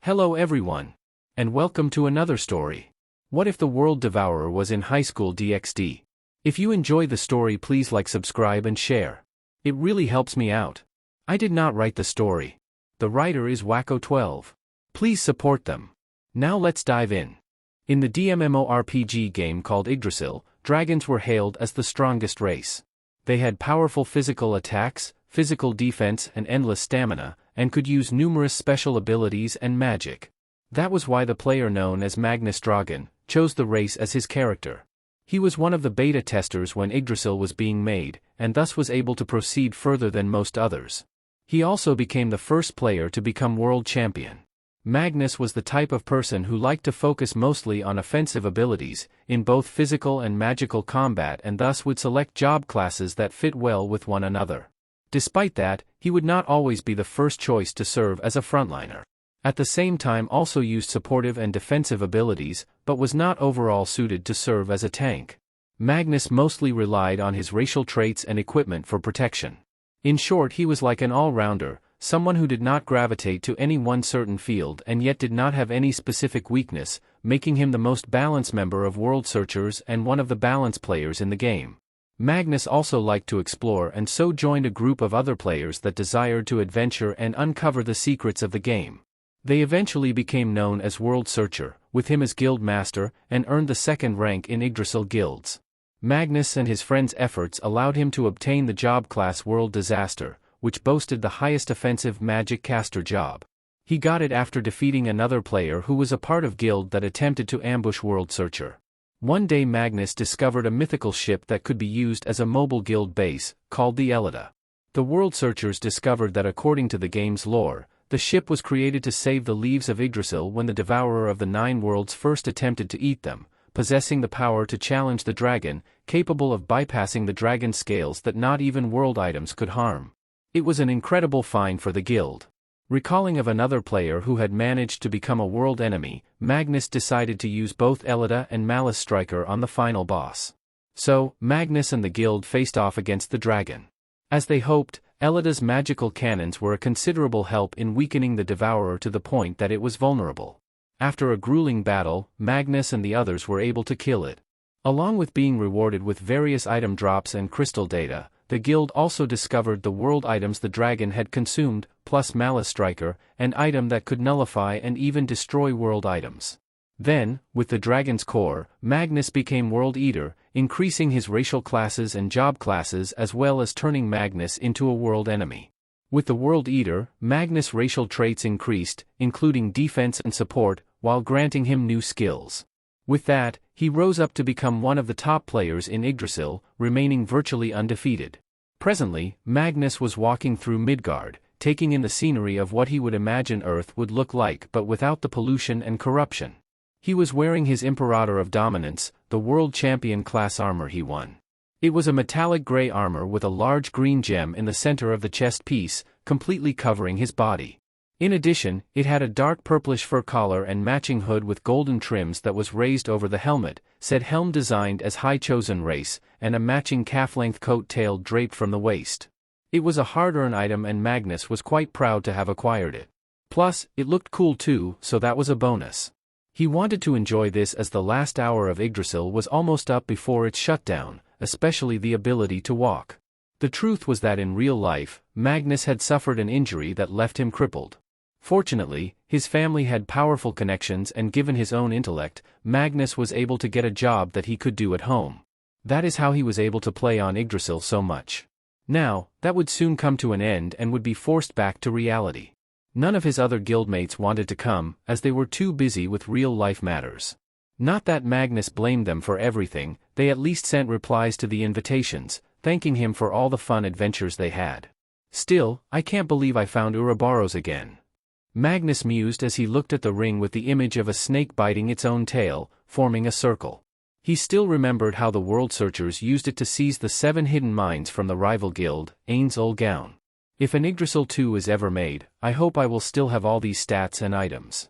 Hello everyone, and welcome to another story. What if the world devourer was in Highschool DxD? If you enjoy the story, please like, subscribe and share. It really helps me out. I did not write the story. The writer is Wacko12. Please support them. Now let's dive in. In the MMORPG game called Yggdrasil, dragons were hailed as the strongest race. They had powerful physical attacks, physical defense and endless stamina, and could use numerous special abilities and magic. That was why the player known as Magnus Dragon chose the race as his character. He was one of the beta testers when Yggdrasil was being made, and thus was able to proceed further than most others. He also became the first player to become world champion. Magnus was the type of person who liked to focus mostly on offensive abilities, in both physical and magical combat, and thus would select job classes that fit well with one another. Despite that, he would not always be the first choice to serve as a frontliner. At the same time also used supportive and defensive abilities, but was not overall suited to serve as a tank. Magnus mostly relied on his racial traits and equipment for protection. In short, he was like an all-rounder, someone who did not gravitate to any one certain field and yet did not have any specific weakness, making him the most balanced member of World Searchers and one of the balanced players in the game. Magnus also liked to explore and so joined a group of other players that desired to adventure and uncover the secrets of the game. They eventually became known as World Searcher, with him as Guild Master, and earned the second rank in Yggdrasil guilds. Magnus and his friends' efforts allowed him to obtain the job class World Disaster, which boasted the highest offensive magic caster job. He got it after defeating another player who was a part of guild that attempted to ambush World Searcher. One day Magnus discovered a mythical ship that could be used as a mobile guild base, called the Elida. The World Searchers discovered that according to the game's lore, the ship was created to save the leaves of Yggdrasil when the Devourer of the Nine Worlds first attempted to eat them, possessing the power to challenge the dragon, capable of bypassing the dragon's scales that not even world items could harm. It was an incredible find for the guild. Recalling of another player who had managed to become a world enemy, Magnus decided to use both Elida and Malice Striker on the final boss. So, Magnus and the guild faced off against the dragon. As they hoped, Elida's magical cannons were a considerable help in weakening the Devourer to the point that it was vulnerable. After a grueling battle, Magnus and the others were able to kill it. Along with being rewarded with various item drops and crystal data, the guild also discovered the world items the dragon had consumed, plus Malice Striker, an item that could nullify and even destroy world items. Then, with the dragon's core, Magnus became World Eater, increasing his racial classes and job classes as well as turning Magnus into a world enemy. With the World Eater, Magnus' racial traits increased, including defense and support, while granting him new skills. With that, he rose up to become one of the top players in Yggdrasil, remaining virtually undefeated. Presently, Magnus was walking through Midgard, taking in the scenery of what he would imagine Earth would look like but without the pollution and corruption. He was wearing his Imperator of Dominance, the world champion class armor he won. It was a metallic gray armor with a large green gem in the center of the chest piece, completely covering his body. In addition, it had a dark purplish fur collar and matching hood with golden trims that was raised over the helmet, said helm designed as High Chosen Race, and a matching calf-length coat tail draped from the waist. It was a hard-earned item and Magnus was quite proud to have acquired it. Plus, it looked cool too, so that was a bonus. He wanted to enjoy this as the last hour of Yggdrasil was almost up before its shutdown, especially the ability to walk. The truth was that in real life, Magnus had suffered an injury that left him crippled. Fortunately, his family had powerful connections and given his own intellect, Magnus was able to get a job that he could do at home. That is how he was able to play on Yggdrasil so much. Now, that would soon come to an end and would be forced back to reality. None of his other guildmates wanted to come, as they were too busy with real-life matters. Not that Magnus blamed them for everything, they at least sent replies to the invitations, thanking him for all the fun adventures they had. Still, I can't believe I found Ouroboros again. Magnus mused as he looked at the ring with the image of a snake biting its own tail, forming a circle. He still remembered how the World Searchers used it to seize the 7 hidden mines from the rival guild, Ain's Ol Gown. If an Yggdrasil 2 is ever made, I hope I will still have all these stats and items.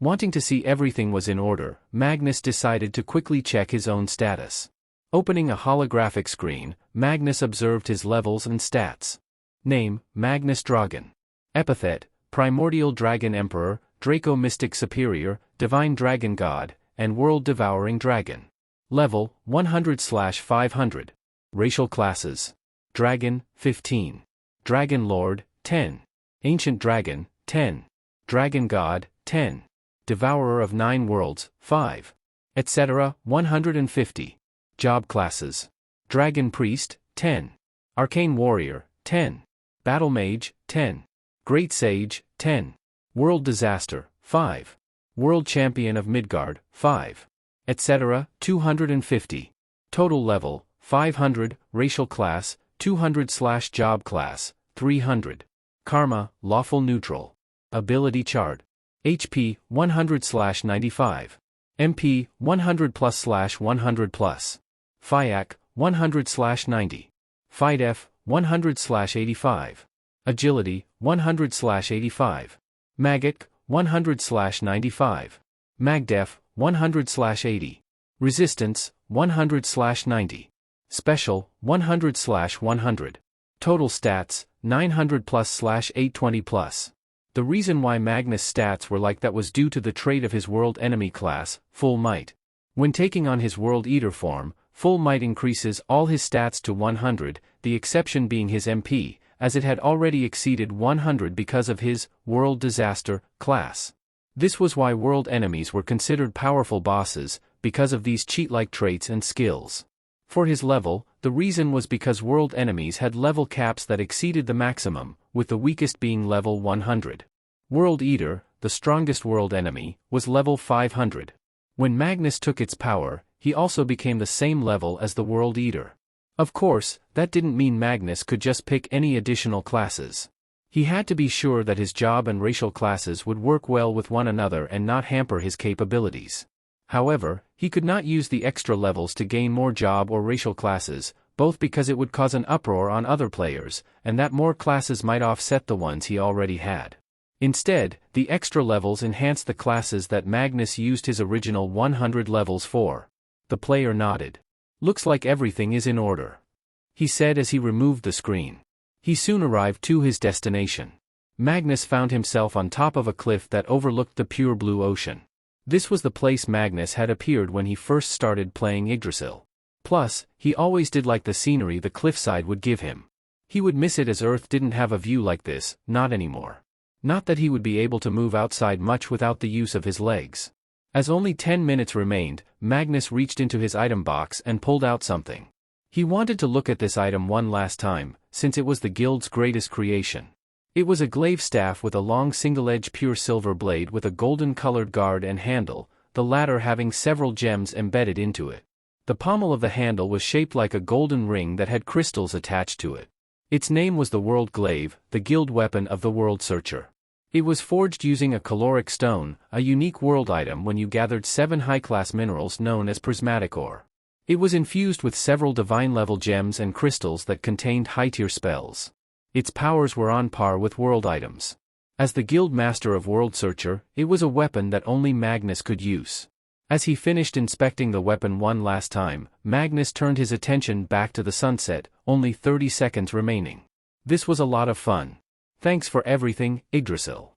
Wanting to see everything was in order, Magnus decided to quickly check his own status. Opening a holographic screen, Magnus observed his levels and stats. Name, Magnus Dragon. Epithet, Primordial Dragon Emperor, Draco Mystic Superior, Divine Dragon God, and World Devouring Dragon. Level, 100/500. Racial classes. Dragon, 15. Dragon Lord, 10. Ancient Dragon, 10. Dragon God, 10. Devourer of 9 Worlds, 5. Etc., 150. Job classes. Dragon Priest, 10. Arcane Warrior, 10. Battle Mage, 10. Great Sage, 10. World Disaster, 5. World Champion of Midgard, 5. Etc., 250. Total level, 500, racial class, 200/job class, 300. Karma, lawful neutral. Ability chart. HP, 100/95. MP, 100+/100+. FIAC, 100/90. FIDEF, 100/85. Agility, 100/85. Magic, 100/95. MagDef, 100/80. Resistance, 100/90. Special, 100/100. Total stats, 900+/820+. The reason why Magnus' stats were like that was due to the trait of his World Enemy class, Full Might. When taking on his World Eater form, Full Might increases all his stats to 100, the exception being his MP, as it had already exceeded 100 because of his World Disaster class. This was why world enemies were considered powerful bosses, because of these cheat-like traits and skills. For his level, the reason was because world enemies had level caps that exceeded the maximum, with the weakest being level 100. World Eater, the strongest world enemy, was level 500. When Magnus took its power, he also became the same level as the World Eater. Of course, that didn't mean Magnus could just pick any additional classes. He had to be sure that his job and racial classes would work well with one another and not hamper his capabilities. However, he could not use the extra levels to gain more job or racial classes, both because it would cause an uproar on other players, and that more classes might offset the ones he already had. Instead, the extra levels enhanced the classes that Magnus used his original 100 levels for. The player nodded. "Looks like everything is in order," he said as he removed the screen. He soon arrived to his destination. Magnus found himself on top of a cliff that overlooked the pure blue ocean. This was the place Magnus had appeared when he first started playing Yggdrasil. Plus, he always did like the scenery the cliffside would give him. He would miss it as Earth didn't have a view like this, not anymore. Not that he would be able to move outside much without the use of his legs. As only 10 minutes remained, Magnus reached into his item box and pulled out something. He wanted to look at this item one last time, since it was the guild's greatest creation. It was a glaive staff with a long single-edged pure silver blade with a golden-colored guard and handle, the latter having several gems embedded into it. The pommel of the handle was shaped like a golden ring that had crystals attached to it. Its name was the World Glaive, the guild weapon of the World Searcher. It was forged using a caloric stone, a unique world item when you gathered 7 high-class minerals known as prismatic ore. It was infused with several divine-level gems and crystals that contained high-tier spells. Its powers were on par with world items. As the guild master of World Searcher, it was a weapon that only Magnus could use. As he finished inspecting the weapon one last time, Magnus turned his attention back to the sunset, only 30 seconds remaining. This was a lot of fun. "Thanks for everything, Yggdrasil,"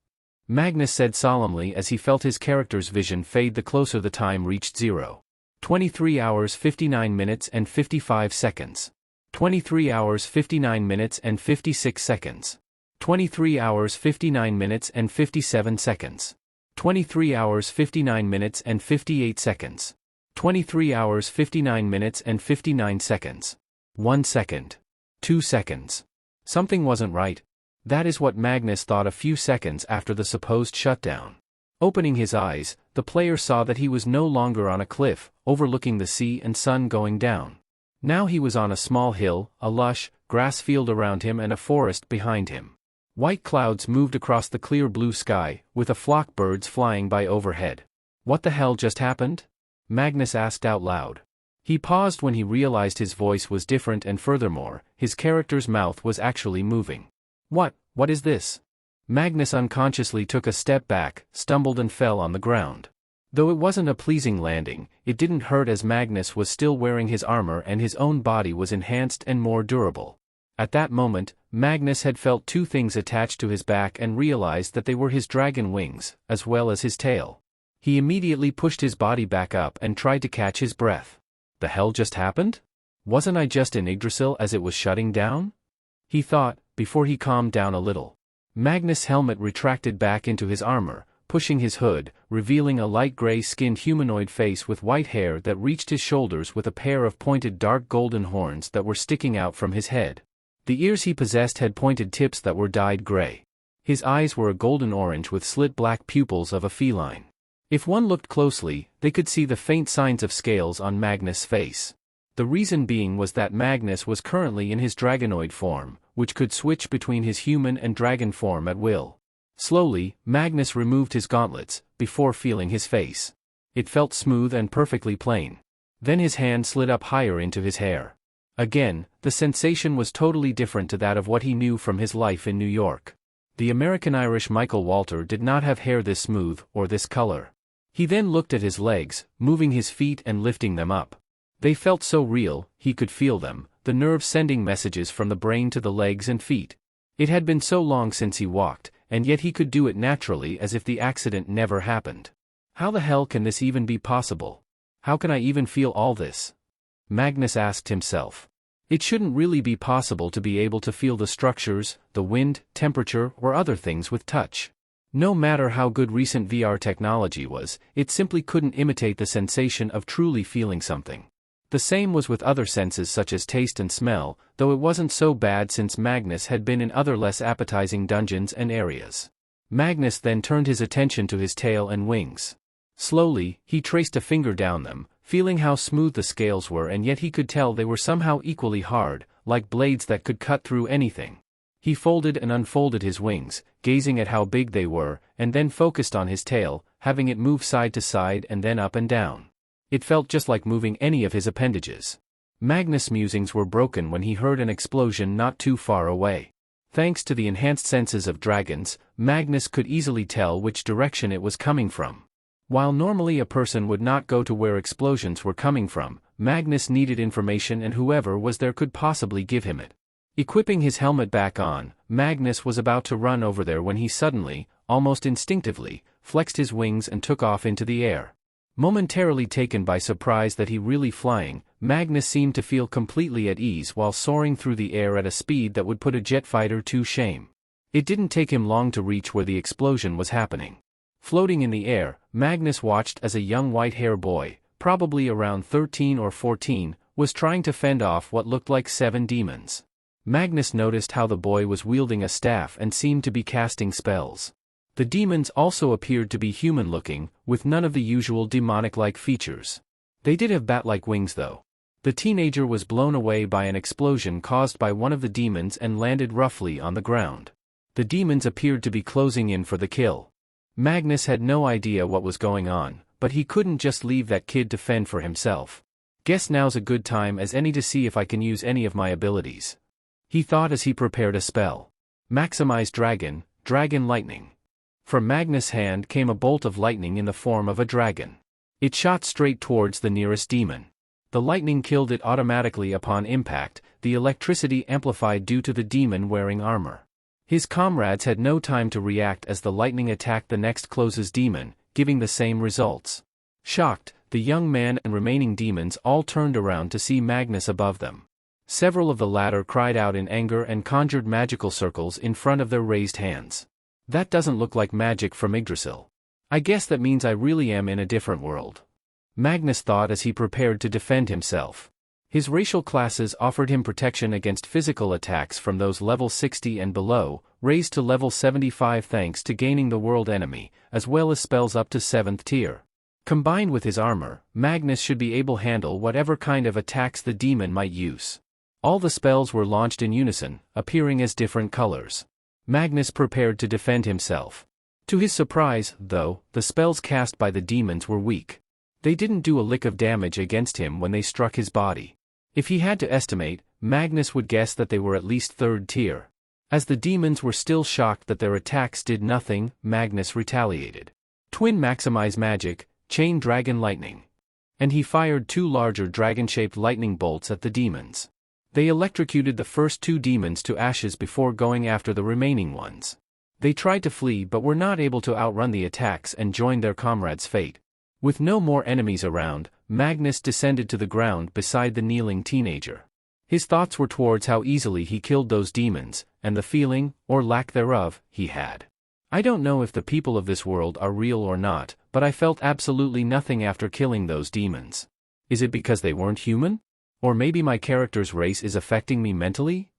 Magnus said solemnly as he felt his character's vision fade the closer the time reached 0. 23 hours 59 minutes and 55 seconds. 23 hours 59 minutes and 56 seconds. 23 hours 59 minutes and 57 seconds. 23 hours 59 minutes and 58 seconds. 23 hours 59 minutes and 59 seconds. 1 second. 2 seconds. Something wasn't right. That is what Magnus thought a few seconds after the supposed shutdown. Opening his eyes, the player saw that he was no longer on a cliff, overlooking the sea and sun going down. Now he was on a small hill, a lush, grass field around him and a forest behind him. White clouds moved across the clear blue sky, with a flock birds flying by overhead. "What the hell just happened?" Magnus asked out loud. He paused when he realized his voice was different and furthermore, his character's mouth was actually moving. What is this?" Magnus unconsciously took a step back, stumbled and fell on the ground. Though it wasn't a pleasing landing, it didn't hurt as Magnus was still wearing his armor and his own body was enhanced and more durable. At that moment, Magnus had felt two things attached to his back and realized that they were his dragon wings, as well as his tail. He immediately pushed his body back up and tried to catch his breath. The hell just happened? Wasn't I just in Yggdrasil as it was shutting down? He thought, before he calmed down a little. Magnus' helmet retracted back into his armor, pushing his hood, revealing a light gray-skinned humanoid face with white hair that reached his shoulders with a pair of pointed dark golden horns that were sticking out from his head. The ears he possessed had pointed tips that were dyed gray. His eyes were a golden orange with slit black pupils of a feline. If one looked closely, they could see the faint signs of scales on Magnus' face. The reason being was that Magnus was currently in his dragonoid form, which could switch between his human and dragon form at will. Slowly, Magnus removed his gauntlets, before feeling his face. It felt smooth and perfectly plain. Then his hand slid up higher into his hair. Again, the sensation was totally different to that of what he knew from his life in New York. The American-Irish Michael Walter did not have hair this smooth, or this color. He then looked at his legs, moving his feet and lifting them up. They felt so real, he could feel them, the nerves sending messages from the brain to the legs and feet. It had been so long since he walked, and yet he could do it naturally as if the accident never happened. How the hell can this even be possible? How can I even feel all this? Magnus asked himself. It shouldn't really be possible to be able to feel the structures, the wind, temperature, or other things with touch. No matter how good recent VR technology was, it simply couldn't imitate the sensation of truly feeling something. The same was with other senses such as taste and smell, though it wasn't so bad since Magnus had been in other less appetizing dungeons and areas. Magnus then turned his attention to his tail and wings. Slowly, he traced a finger down them, feeling how smooth the scales were, and yet he could tell they were somehow equally hard, like blades that could cut through anything. He folded and unfolded his wings, gazing at how big they were, and then focused on his tail, having it move side to side and then up and down. It felt just like moving any of his appendages. Magnus' musings were broken when he heard an explosion not too far away. Thanks to the enhanced senses of dragons, Magnus could easily tell which direction it was coming from. While normally a person would not go to where explosions were coming from, Magnus needed information, and whoever was there could possibly give him it. Equipping his helmet back on, Magnus was about to run over there when he suddenly, almost instinctively, flexed his wings and took off into the air. Momentarily taken by surprise that he really flying, Magnus seemed to feel completely at ease while soaring through the air at a speed that would put a jet fighter to shame. It didn't take him long to reach where the explosion was happening. Floating in the air, Magnus watched as a young white-haired boy, probably around 13 or 14, was trying to fend off what looked like 7 demons. Magnus noticed how the boy was wielding a staff and seemed to be casting spells. The demons also appeared to be human-looking, with none of the usual demonic-like features. They did have bat-like wings though. The teenager was blown away by an explosion caused by one of the demons and landed roughly on the ground. The demons appeared to be closing in for the kill. Magnus had no idea what was going on, but he couldn't just leave that kid to fend for himself. Guess now's a good time as any to see if I can use any of my abilities. He thought as he prepared a spell. Maximize Dragon, Dragon Lightning. From Magnus' hand came a bolt of lightning in the form of a dragon. It shot straight towards the nearest demon. The lightning killed it automatically upon impact, the electricity amplified due to the demon wearing armor. His comrades had no time to react as the lightning attacked the next closest demon, giving the same results. Shocked, the young man and remaining demons all turned around to see Magnus above them. Several of the latter cried out in anger and conjured magical circles in front of their raised hands. That doesn't look like magic from Yggdrasil. I guess that means I really am in a different world. Magnus thought as he prepared to defend himself. His racial classes offered him protection against physical attacks from those level 60 and below, raised to level 75 thanks to gaining the world enemy, as well as spells up to 7th tier. Combined with his armor, Magnus should be able to handle whatever kind of attacks the demon might use. All the spells were launched in unison, appearing as different colors. Magnus prepared to defend himself. To his surprise, though, the spells cast by the demons were weak. They didn't do a lick of damage against him when they struck his body. If he had to estimate, Magnus would guess that they were at least 3rd tier. As the demons were still shocked that their attacks did nothing, Magnus retaliated. Twin Maximize Magic, Chain Dragon Lightning. And he fired 2 larger dragon-shaped lightning bolts at the demons. They electrocuted the first 2 demons to ashes before going after the remaining ones. They tried to flee but were not able to outrun the attacks and joined their comrades' fate. With no more enemies around, Magnus descended to the ground beside the kneeling teenager. His thoughts were towards how easily he killed those demons, and the feeling, or lack thereof, he had. I don't know if the people of this world are real or not, but I felt absolutely nothing after killing those demons. Is it because they weren't human? Or maybe my character's race is affecting me mentally?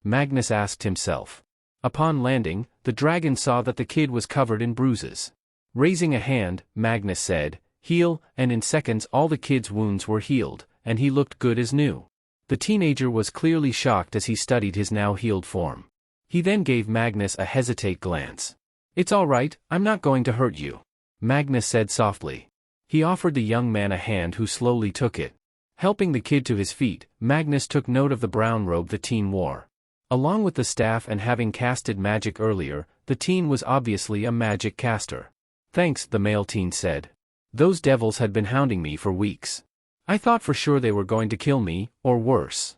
Magnus asked himself. Upon landing, the dragon saw that the kid was covered in bruises. Raising a hand, Magnus said, "Heal," and in seconds all the kid's wounds were healed, and he looked good as new. The teenager was clearly shocked as he studied his now healed form. He then gave Magnus a hesitant glance. "It's all right, I'm not going to hurt you," Magnus said softly. He offered the young man a hand who slowly took it. Helping the kid to his feet, Magnus took note of the brown robe the teen wore. Along with the staff and having casted magic earlier, the teen was obviously a magic caster. "Thanks," the male teen said. "Those devils had been hounding me for weeks. I thought for sure they were going to kill me, or worse."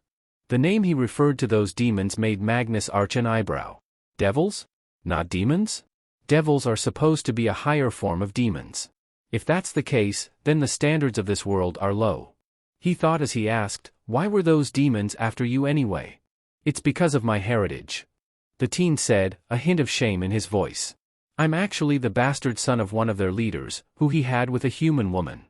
The name he referred to those demons made Magnus arch an eyebrow. Devils? Not demons? Devils are supposed to be a higher form of demons. If that's the case, then the standards of this world are low. He thought as he asked, "Why were those demons after you anyway?" "It's because of my heritage," the teen said, a hint of shame in his voice. "I'm actually the bastard son of one of their leaders, who he had with a human woman."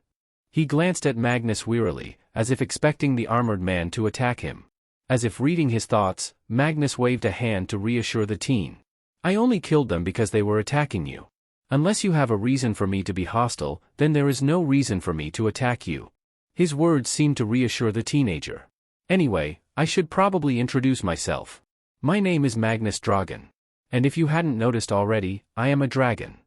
He glanced at Magnus wearily, as if expecting the armored man to attack him. As if reading his thoughts, Magnus waved a hand to reassure the teen. "I only killed them because they were attacking you. Unless you have a reason for me to be hostile, then there is no reason for me to attack you." His words seemed to reassure the teenager. "Anyway, I should probably introduce myself. My name is Magnus Dragon. And if you hadn't noticed already, I am a dragon."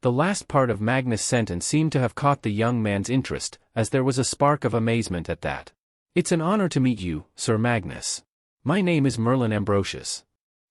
The last part of Magnus' sentence seemed to have caught the young man's interest, as there was a spark of amazement at that. "It's an honor to meet you, Sir Magnus. My name is Merlin Ambrosius,"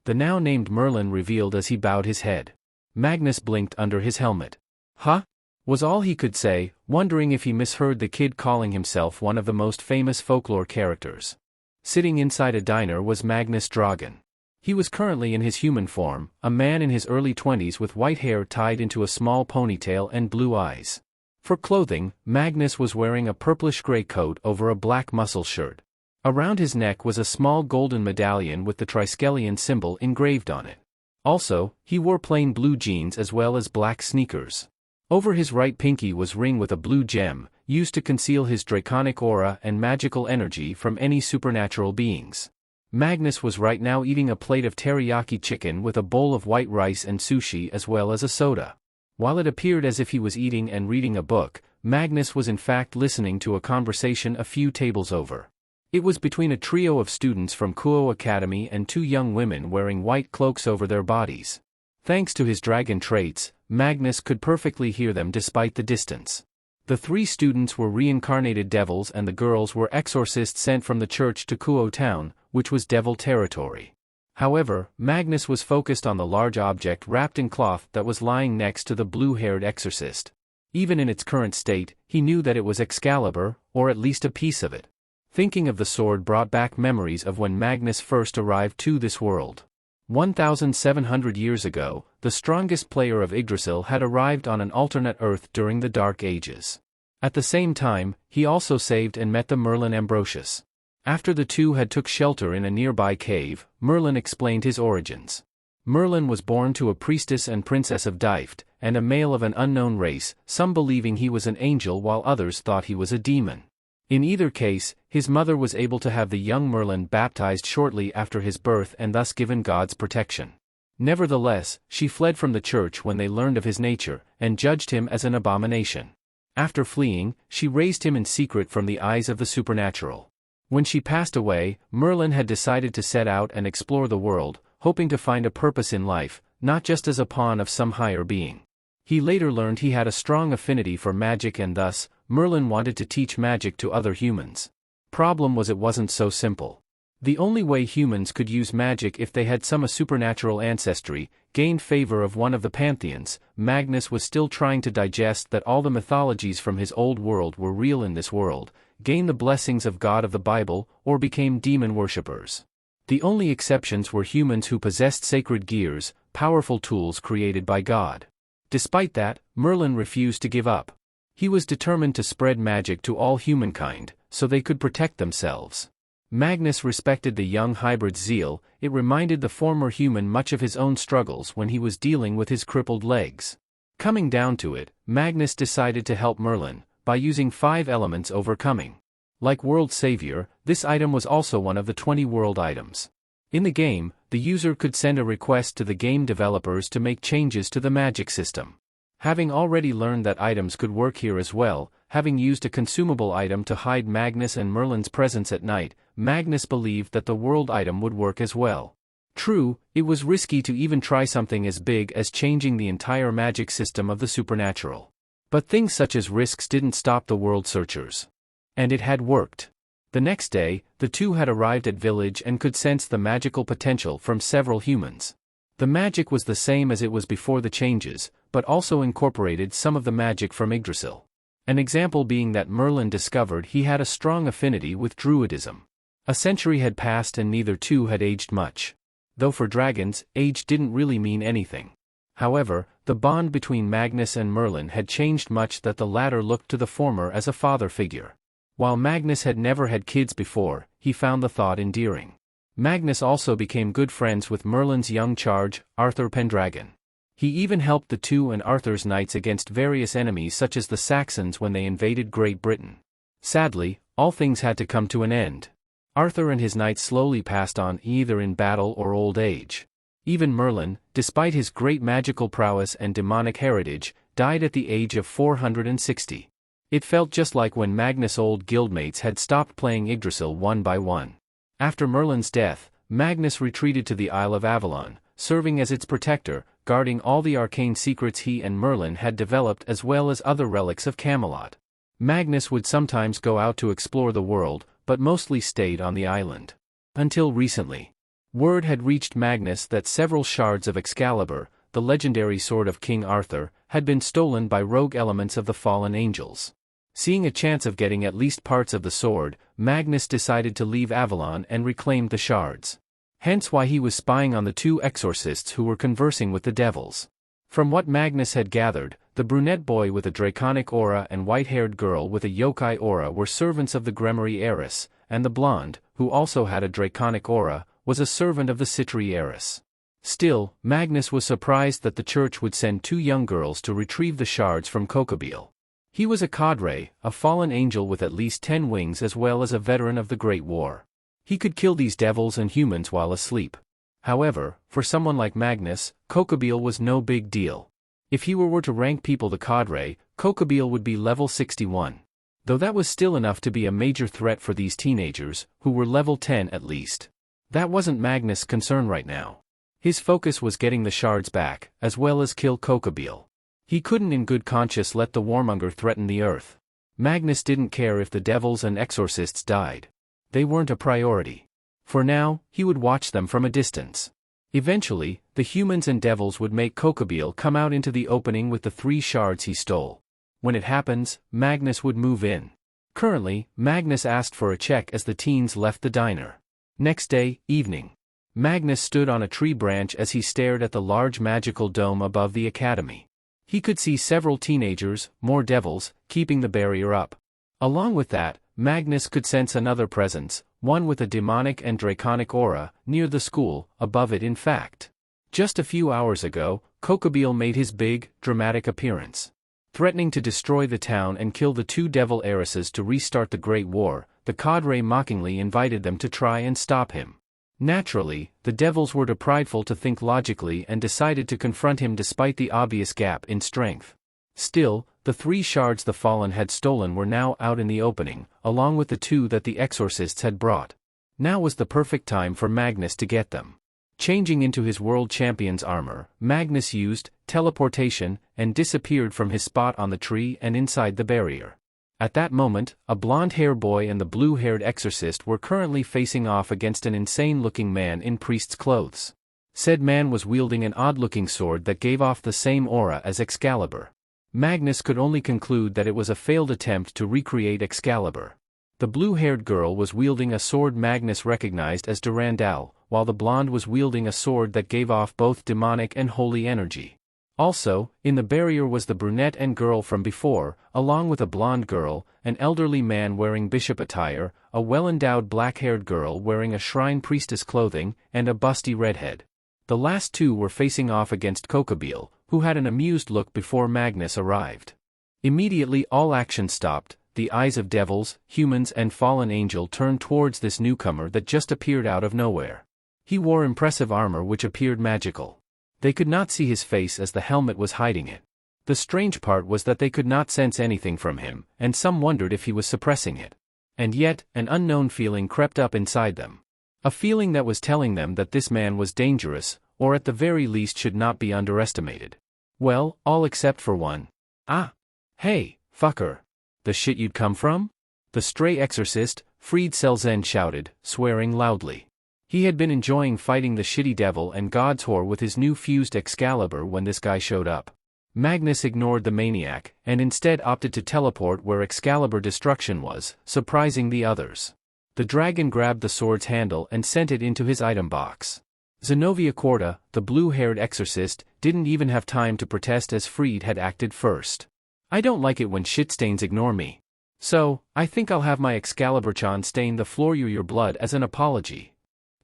the now named Merlin revealed as he bowed his head. Magnus blinked under his helmet. "Huh?" was all he could say, wondering if he misheard the kid calling himself one of the most famous folklore characters. Sitting inside a diner was Magnus Dragon. He was currently in his human form, a man in his early 20s with white hair tied into a small ponytail and blue eyes. For clothing, Magnus was wearing a purplish-gray coat over a black muscle shirt. Around his neck was a small golden medallion with the Triskelion symbol engraved on it. Also, he wore plain blue jeans as well as black sneakers. Over his right pinky was ring with a blue gem, used to conceal his draconic aura and magical energy from any supernatural beings. Magnus was right now eating a plate of teriyaki chicken with a bowl of white rice and sushi as well as a soda. While it appeared as if he was eating and reading a book, Magnus was in fact listening to a conversation a few tables over. It was between a trio of students from Kuo Academy and 2 young women wearing white cloaks over their bodies. Thanks to his dragon traits, Magnus could perfectly hear them despite the distance. The 3 students were reincarnated devils and the girls were exorcists sent from the church to Kuo town, which was devil territory. However, Magnus was focused on the large object wrapped in cloth that was lying next to the blue-haired exorcist. Even in its current state, he knew that it was Excalibur, or at least a piece of it. Thinking of the sword brought back memories of when Magnus first arrived to this world. 1,700 years ago, the strongest player of Yggdrasil had arrived on an alternate Earth during the Dark Ages. At the same time, he also saved and met the Merlin Ambrosius. After the two had took shelter in a nearby cave, Merlin explained his origins. Merlin was born to a priestess and princess of Dyft, and a male of an unknown race, some believing he was an angel while others thought he was a demon. In either case, his mother was able to have the young Merlin baptized shortly after his birth and thus given God's protection. Nevertheless, she fled from the church when they learned of his nature, and judged him as an abomination. After fleeing, she raised him in secret from the eyes of the supernatural. When she passed away, Merlin had decided to set out and explore the world, hoping to find a purpose in life, not just as a pawn of some higher being. He later learned he had a strong affinity for magic and thus, Merlin wanted to teach magic to other humans. Problem was it wasn't so simple. The only way humans could use magic if they had some supernatural ancestry, gained favor of one of the pantheons. Magnus was still trying to digest that all the mythologies from his old world were real in this world, gain the blessings of God of the Bible, or became demon worshippers. The only exceptions were humans who possessed sacred gears, powerful tools created by God. Despite that, Merlin refused to give up. He was determined to spread magic to all humankind, so they could protect themselves. Magnus respected the young hybrid's zeal. It reminded the former human much of his own struggles when he was dealing with his crippled legs. Coming down to it, Magnus decided to help Merlin by using 5 elements overcoming. Like World Savior, this item was also one of the 20 world items. In the game, the user could send a request to the game developers to make changes to the magic system. Having already learned that items could work here as well, having used a consumable item to hide Magnus and Merlin's presence at night, Magnus believed that the world item would work as well. True, it was risky to even try something as big as changing the entire magic system of the supernatural. But things such as risks didn't stop the world searchers. And it had worked. The next day, the two had arrived at village and could sense the magical potential from several humans. The magic was the same as it was before the changes, but also incorporated some of the magic from Yggdrasil. An example being that Merlin discovered he had a strong affinity with druidism. A century had passed and neither two had aged much. Though for dragons, age didn't really mean anything. However, the bond between Magnus and Merlin had changed much that the latter looked to the former as a father figure. While Magnus had never had kids before, he found the thought endearing. Magnus also became good friends with Merlin's young charge, Arthur Pendragon. He even helped the two and Arthur's knights against various enemies such as the Saxons when they invaded Great Britain. Sadly, all things had to come to an end. Arthur and his knights slowly passed on either in battle or old age. Even Merlin, despite his great magical prowess and demonic heritage, died at the age of 460. It felt just like when Magnus' old guildmates had stopped playing Yggdrasil one by one. After Merlin's death, Magnus retreated to the Isle of Avalon, serving as its protector, guarding all the arcane secrets he and Merlin had developed as well as other relics of Camelot. Magnus would sometimes go out to explore the world, but mostly stayed on the island. Until recently. Word had reached Magnus that several shards of Excalibur, the legendary sword of King Arthur, had been stolen by rogue elements of the fallen angels. Seeing a chance of getting at least parts of the sword, Magnus decided to leave Avalon and reclaim the shards. Hence why he was spying on the two exorcists who were conversing with the devils. From what Magnus had gathered, the brunette boy with a draconic aura and white-haired girl with a yokai aura were servants of the Gremory heiress, and the blonde, who also had a draconic aura, was a servant of the Citri heiress. Still, Magnus was surprised that the church would send 2 young girls to retrieve the shards from Kokobel. He was a cadre, a fallen angel with at least 10 wings as well as a veteran of the Great War. He could kill these devils and humans while asleep. However, for someone like Magnus, Kokobel was no big deal. If he were to rank people the cadre, Kokobel would be level 61. Though that was still enough to be a major threat for these teenagers, who were level 10 at least. That wasn't Magnus' concern right now. His focus was getting the shards back, as well as kill Kokobel. He couldn't in good conscience let the warmonger threaten the earth. Magnus didn't care if the devils and exorcists died. They weren't a priority. For now, he would watch them from a distance. Eventually, the humans and devils would make Kokobel come out into the opening with the 3 shards he stole. When it happens, Magnus would move in. Currently, Magnus asked for a check as the teens left the diner. Next day, evening. Magnus stood on a tree branch as he stared at the large magical dome above the academy. He could see several teenagers, more devils, keeping the barrier up. Along with that, Magnus could sense another presence, one with a demonic and draconic aura, near the school, above it in fact. Just a few hours ago, Kokobel made his big, dramatic appearance. Threatening to destroy the town and kill the 2 devil heiresses to restart the Great War, the cadre mockingly invited them to try and stop him. Naturally, the devils were too prideful to think logically and decided to confront him despite the obvious gap in strength. Still, the 3 shards the fallen had stolen were now out in the opening, along with the 2 that the exorcists had brought. Now was the perfect time for Magnus to get them. Changing into his world champion's armor, Magnus used teleportation and disappeared from his spot on the tree and inside the barrier. At that moment, a blonde-haired boy and the blue-haired exorcist were currently facing off against an insane-looking man in priest's clothes. Said man was wielding an odd-looking sword that gave off the same aura as Excalibur. Magnus could only conclude that it was a failed attempt to recreate Excalibur. The blue-haired girl was wielding a sword Magnus recognized as Durandal, while the blonde was wielding a sword that gave off both demonic and holy energy. Also, in the barrier was the brunette and girl from before, along with a blonde girl, an elderly man wearing bishop attire, a well-endowed black-haired girl wearing a shrine priestess clothing, and a busty redhead. The last two were facing off against Kokobeel, who had an amused look before Magnus arrived. Immediately all action stopped. The eyes of devils, humans and fallen angel turned towards this newcomer that just appeared out of nowhere. He wore impressive armor which appeared magical. They could not see his face as the helmet was hiding it. The strange part was that they could not sense anything from him, and some wondered if he was suppressing it. And yet, an unknown feeling crept up inside them. A feeling that was telling them that this man was dangerous, or at the very least should not be underestimated. Well, all except for one. Ah! Hey, fucker! The shit you'd come from? The stray exorcist, Fried Selzen shouted, swearing loudly. He had been enjoying fighting the shitty devil and god's whore with his new fused Excalibur when this guy showed up. Magnus ignored the maniac, and instead opted to teleport where Excalibur destruction was, surprising the others. The dragon grabbed the sword's handle and sent it into his item box. Zenobia Quarta, the blue-haired exorcist, didn't even have time to protest as Fried had acted first. I don't like it when shitstains ignore me. So, I think I'll have my Excalibur-chan stain the floor your blood as an apology.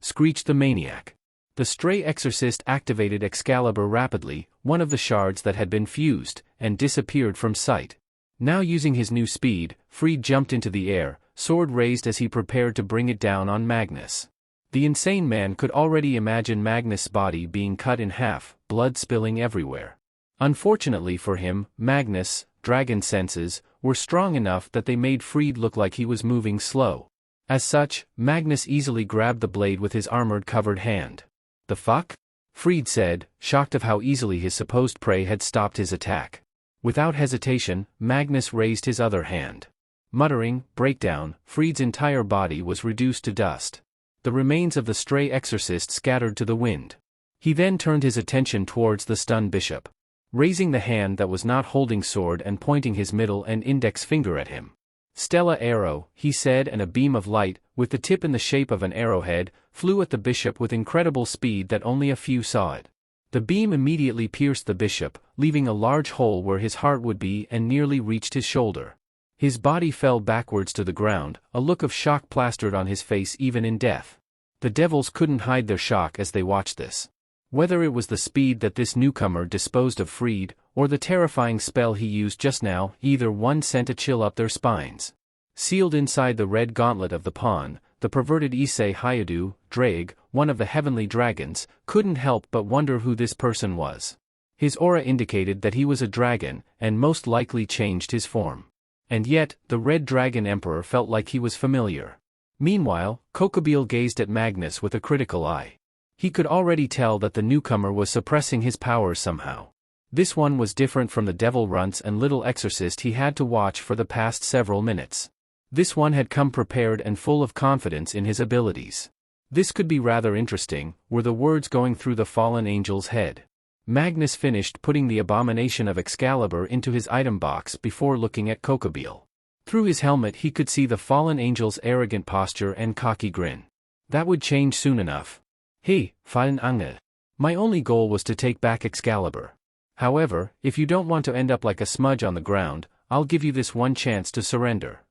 Screeched the maniac. The stray exorcist activated Excalibur rapidly, one of the shards that had been fused, and disappeared from sight. Now using his new speed, Fried jumped into the air, sword raised as he prepared to bring it down on Magnus. The insane man could already imagine Magnus' body being cut in half, blood spilling everywhere. Unfortunately for him, Magnus' dragon senses were strong enough that they made Fried look like he was moving slow. As such, Magnus easily grabbed the blade with his armored-covered hand. The fuck? Fried said, shocked of how easily his supposed prey had stopped his attack. Without hesitation, Magnus raised his other hand. Muttering, breakdown, Fried's entire body was reduced to dust. The remains of the stray exorcist scattered to the wind. He then turned his attention towards the stunned bishop. Raising the hand that was not holding sword and pointing his middle and index finger at him. Stella Arrow, he said, and a beam of light, with the tip in the shape of an arrowhead, flew at the bishop with incredible speed that only a few saw it. The beam immediately pierced the bishop, leaving a large hole where his heart would be and nearly reached his shoulder. His body fell backwards to the ground, a look of shock plastered on his face even in death. The devils couldn't hide their shock as they watched this. Whether it was the speed that this newcomer disposed of Fried, or the terrifying spell he used just now, either one sent a chill up their spines. Sealed inside the red gauntlet of the pawn, the perverted Issei Hayadu, Drake, one of the heavenly dragons, couldn't help but wonder who this person was. His aura indicated that he was a dragon, and most likely changed his form. And yet, the Red Dragon Emperor felt like he was familiar. Meanwhile, Kokobeel gazed at Magnus with a critical eye. He could already tell that the newcomer was suppressing his powers somehow. This one was different from the devil runts and little exorcist he had to watch for the past several minutes. This one had come prepared and full of confidence in his abilities. This could be rather interesting, were the words going through the fallen angel's head. Magnus finished putting the abomination of Excalibur into his item box before looking at Kokobeel. Through his helmet he could see the fallen angel's arrogant posture and cocky grin. That would change soon enough. Hey, Fallen Angel. My only goal was to take back Excalibur. However, if you don't want to end up like a smudge on the ground, I'll give you this one chance to surrender.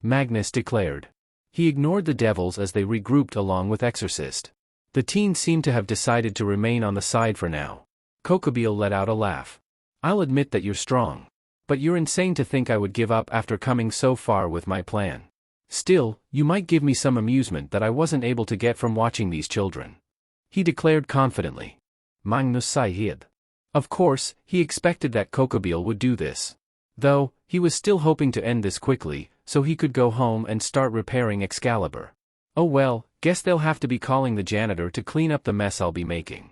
Magnus declared. He ignored the devils as they regrouped along with Exorcist. The teen seemed to have decided to remain on the side for now. Kokobeel let out a laugh. I'll admit that you're strong. But you're insane to think I would give up after coming so far with my plan. Still, you might give me some amusement that I wasn't able to get from watching these children. He declared confidently. Magnus sighed. Of course, he expected that Kokobeel would do this. Though, he was still hoping to end this quickly, so he could go home and start repairing Excalibur. Oh well, guess they'll have to be calling the janitor to clean up the mess I'll be making.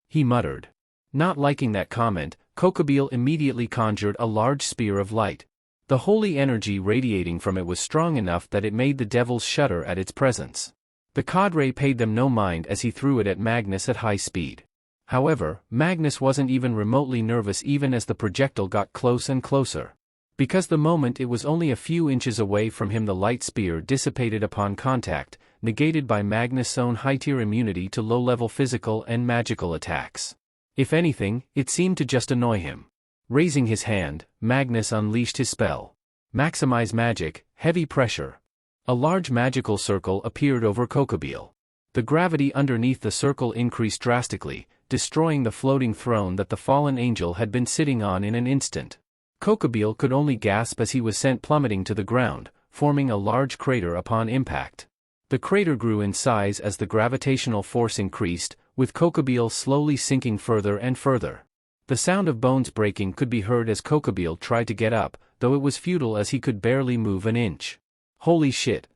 He muttered. Not liking that comment, Kokobeel immediately conjured a large spear of light. The holy energy radiating from it was strong enough that it made the devils shudder at its presence. The cadre paid them no mind as he threw it at Magnus at high speed. However, Magnus wasn't even remotely nervous even as the projectile got close and closer. Because the moment it was only a few inches away from him, the light spear dissipated upon contact, negated by Magnus' own high-tier immunity to low-level physical and magical attacks. If anything, it seemed to just annoy him. Raising his hand, Magnus unleashed his spell. Maximize Magic, Heavy Pressure. A large magical circle appeared over Kokobeel. The gravity underneath the circle increased drastically, destroying the floating throne that the fallen angel had been sitting on in an instant. Kokobeel could only gasp as he was sent plummeting to the ground, forming a large crater upon impact. The crater grew in size as the gravitational force increased, with Kokobeel slowly sinking further and further. The sound of bones breaking could be heard as Kokobeel tried to get up, though it was futile as he could barely move an inch. Holy shit!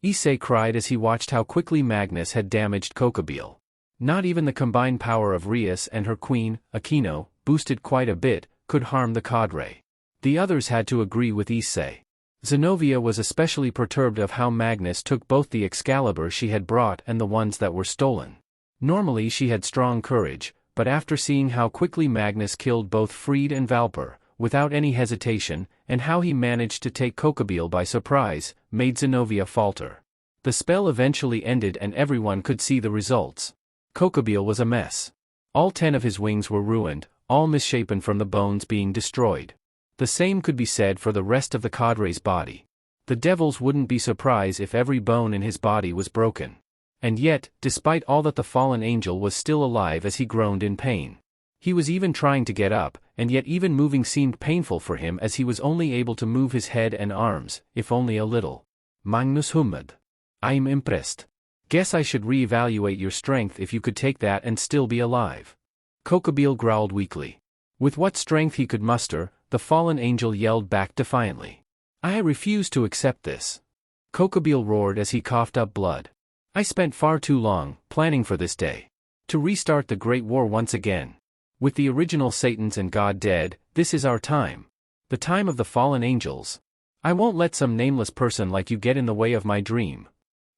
Issei cried as he watched how quickly Magnus had damaged Kokobeel. Not even the combined power of Rias and her queen, Akino, boosted quite a bit, could harm the cadre. The others had to agree with Issei. Zenobia was especially perturbed of how Magnus took both the Excalibur she had brought and the ones that were stolen. Normally she had strong courage, but after seeing how quickly Magnus killed both Fried and Valper, without any hesitation, and how he managed to take Kokobeel by surprise, made Zenobia falter. The spell eventually ended and everyone could see the results. Kokobeel was a mess. All 10 of his wings were ruined, all misshapen from the bones being destroyed. The same could be said for the rest of the cadre's body. The devils wouldn't be surprised if every bone in his body was broken. And yet, despite all that, the fallen angel was still alive as he groaned in pain. He was even trying to get up, and yet even moving seemed painful for him as he was only able to move his head and arms, if only a little. Magnus hummed. I'm impressed. Guess I should re-evaluate your strength if you could take that and still be alive. Kokobeel growled weakly. With what strength he could muster, the fallen angel yelled back defiantly. I refuse to accept this. Kokobeel roared as he coughed up blood. I spent far too long, planning for this day. To restart the Great War once again. With the original Satans and God dead, this is our time. The time of the fallen angels. I won't let some nameless person like you get in the way of my dream.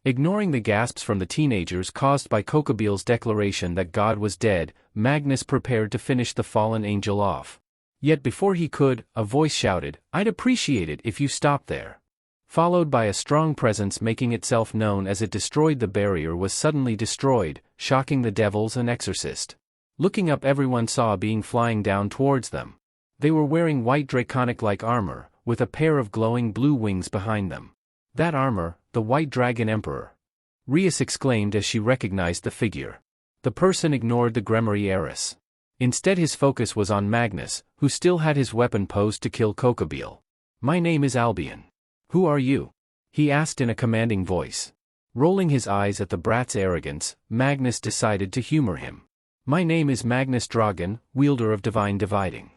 Ignoring the gasps from the teenagers caused by Kokobeel's declaration that God was dead, Magnus prepared to finish the fallen angel off. Yet before he could, a voice shouted, I'd appreciate it if you stopped there. Followed by a strong presence making itself known as it destroyed the barrier was suddenly destroyed, shocking the devils and exorcist. Looking up, everyone saw a being flying down towards them. They were wearing white draconic-like armor, with a pair of glowing blue wings behind them. That armor, the White Dragon Emperor. Rias exclaimed as she recognized the figure. The person ignored the Gremory heiress. Instead his focus was on Magnus, who still had his weapon posed to kill Kokobeel. My name is Albion. Who are you? He asked in a commanding voice. Rolling his eyes at the brat's arrogance, Magnus decided to humor him. My name is Magnus Dragon, wielder of divine dividing.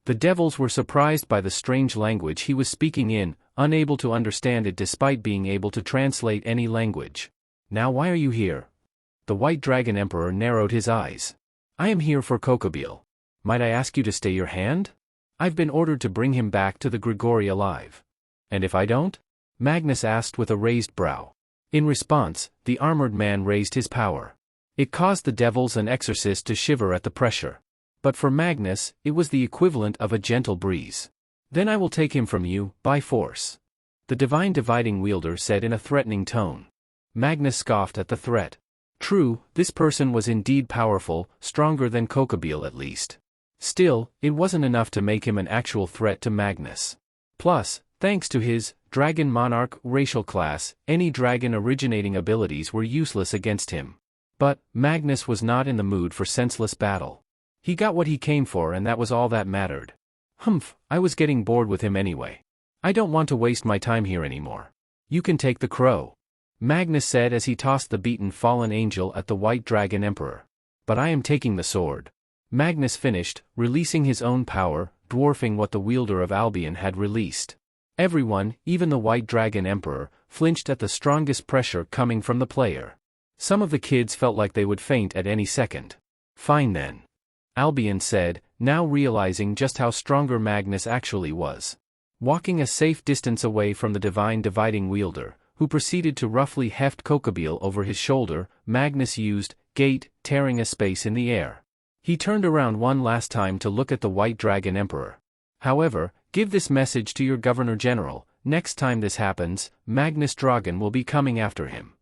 The devils were surprised by the strange language he was speaking in, unable to understand it despite being able to translate any language. Now why are you here? The White Dragon Emperor narrowed his eyes. I am here for Kokobeel. Might I ask you to stay your hand? I've been ordered to bring him back to the Grigori alive. And if I don't? Magnus asked with a raised brow. In response, the armored man raised his power. It caused the devils and exorcists to shiver at the pressure. But for Magnus, it was the equivalent of a gentle breeze. Then I will take him from you, by force. The divine dividing wielder said in a threatening tone. Magnus scoffed at the threat. True, this person was indeed powerful, stronger than Kokobeel at least. Still, it wasn't enough to make him an actual threat to Magnus. Plus, thanks to his Dragon Monarch racial class, any dragon originating abilities were useless against him. But Magnus was not in the mood for senseless battle. He got what he came for and that was all that mattered. Humph, I was getting bored with him anyway. I don't want to waste my time here anymore. You can take the crow. Magnus said as he tossed the beaten fallen angel at the White Dragon Emperor. But I am taking the sword. Magnus finished, releasing his own power, dwarfing what the wielder of Albion had released. Everyone, even the White Dragon Emperor, flinched at the strongest pressure coming from the player. Some of the kids felt like they would faint at any second. Fine then. Albion said, now realizing just how stronger Magnus actually was. Walking a safe distance away from the divine dividing wielder, who proceeded to roughly heft Kokobeel over his shoulder, Magnus used Gate, tearing a space in the air. He turned around one last time to look at the White Dragon Emperor. However, Give this message to your Governor-General. Next time this happens, Magnus Dragon will be coming after him,"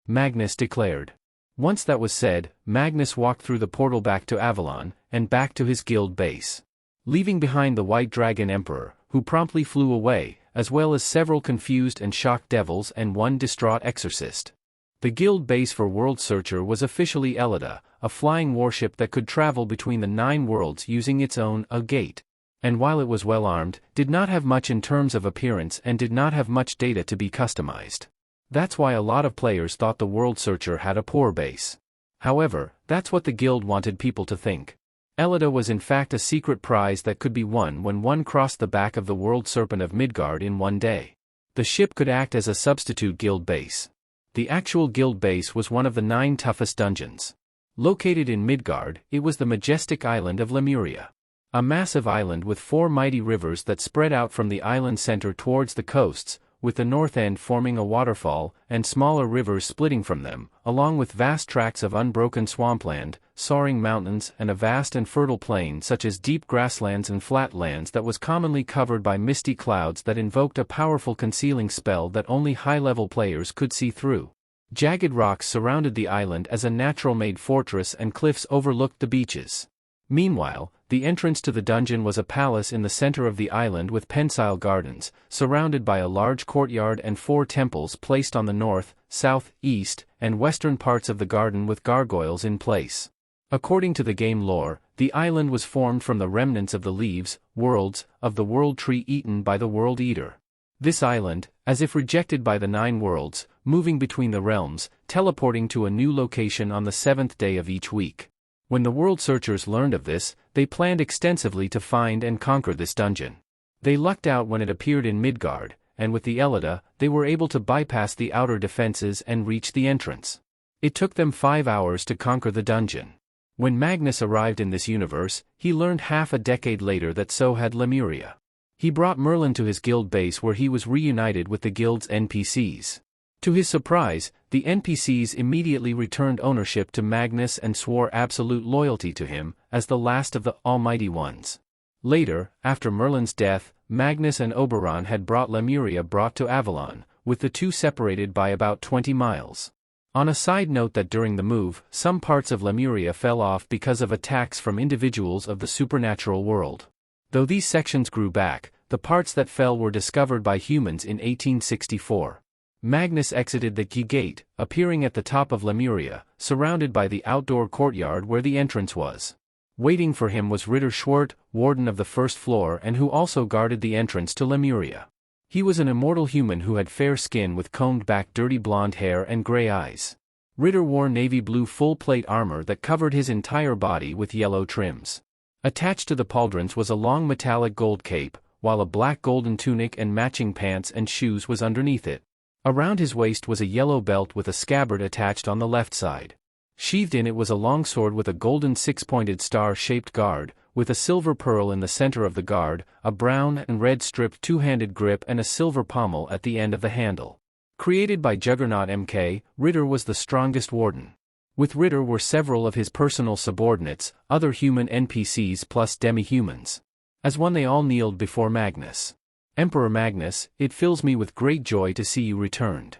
Magnus declared. Once that was said, Magnus walked through the portal back to Avalon, and back to his guild base, leaving behind the White Dragon Emperor, who promptly flew away, as well as several confused and shocked devils and one distraught exorcist. The guild base for World Searcher was officially Elida, a flying warship that could travel between the 9 worlds using its own gate. And while it was well armed, did not have much in terms of appearance and did not have much data to be customized. That's why a lot of players thought the World Searcher had a poor base. However, that's what the guild wanted people to think. Elida was in fact a secret prize that could be won when one crossed the back of the World Serpent of Midgard in one day. The ship could act as a substitute guild base. The actual guild base was one of the 9 toughest dungeons. Located in Midgard, it was the majestic island of Lemuria. A massive island with 4 mighty rivers that spread out from the island center towards the coasts, with the north end forming a waterfall, and smaller rivers splitting from them, along with vast tracts of unbroken swampland, soaring mountains and a vast and fertile plain such as deep grasslands and flatlands that was commonly covered by misty clouds that invoked a powerful concealing spell that only high-level players could see through. Jagged rocks surrounded the island as a natural-made fortress and cliffs overlooked the beaches. Meanwhile, the entrance to the dungeon was a palace in the center of the island with pensile gardens, surrounded by a large courtyard and 4 temples placed on the north, south, east, and western parts of the garden with gargoyles in place. According to the game lore, the island was formed from the remnants of the leaves, worlds, of the world tree eaten by the World Eater. This island, as if rejected by the 9 worlds, moving between the realms, teleporting to a new location on the 7th day of each week. When the World Searchers learned of this, they planned extensively to find and conquer this dungeon. They lucked out when it appeared in Midgard, and with the Elida, they were able to bypass the outer defenses and reach the entrance. It took them 5 hours to conquer the dungeon. When Magnus arrived in this universe, he learned half a decade later that so had Lemuria. He brought Merlin to his guild base where he was reunited with the guild's NPCs. To his surprise, the NPCs immediately returned ownership to Magnus and swore absolute loyalty to him, as the last of the Almighty Ones. Later, after Merlin's death, Magnus and Oberon had brought Lemuria to Avalon, with the two separated by about 20 miles. On a side note that during the move, some parts of Lemuria fell off because of attacks from individuals of the supernatural world. Though these sections grew back, the parts that fell were discovered by humans in 1864. Magnus exited the key gate, appearing at the top of Lemuria, surrounded by the outdoor courtyard where the entrance was. Waiting for him was Ritter Schwert, warden of the first floor and who also guarded the entrance to Lemuria. He was an immortal human who had fair skin with combed-back dirty blonde hair and gray eyes. Ritter wore navy blue full-plate armor that covered his entire body with yellow trims. Attached to the pauldrons was a long metallic gold cape, while a black golden tunic and matching pants and shoes was underneath it. Around his waist was a yellow belt with a scabbard attached on the left side. Sheathed in it was a long sword with a golden 6-pointed star-shaped guard, with a silver pearl in the center of the guard, a brown and red striped 2-handed grip and a silver pommel at the end of the handle. Created by Juggernaut MK, Ritter was the strongest warden. With Ritter were several of his personal subordinates, other human NPCs plus demi-humans. As one they all kneeled before Magnus. "Emperor Magnus, it fills me with great joy to see you returned,"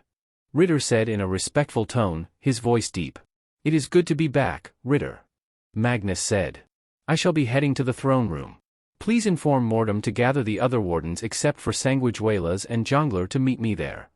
Ritter said in a respectful tone, his voice deep. "It is good to be back, Ritter," Magnus said. "I shall be heading to the throne room. Please inform Mortem to gather the other wardens except for Sanguijuelas and Jongler to meet me there,"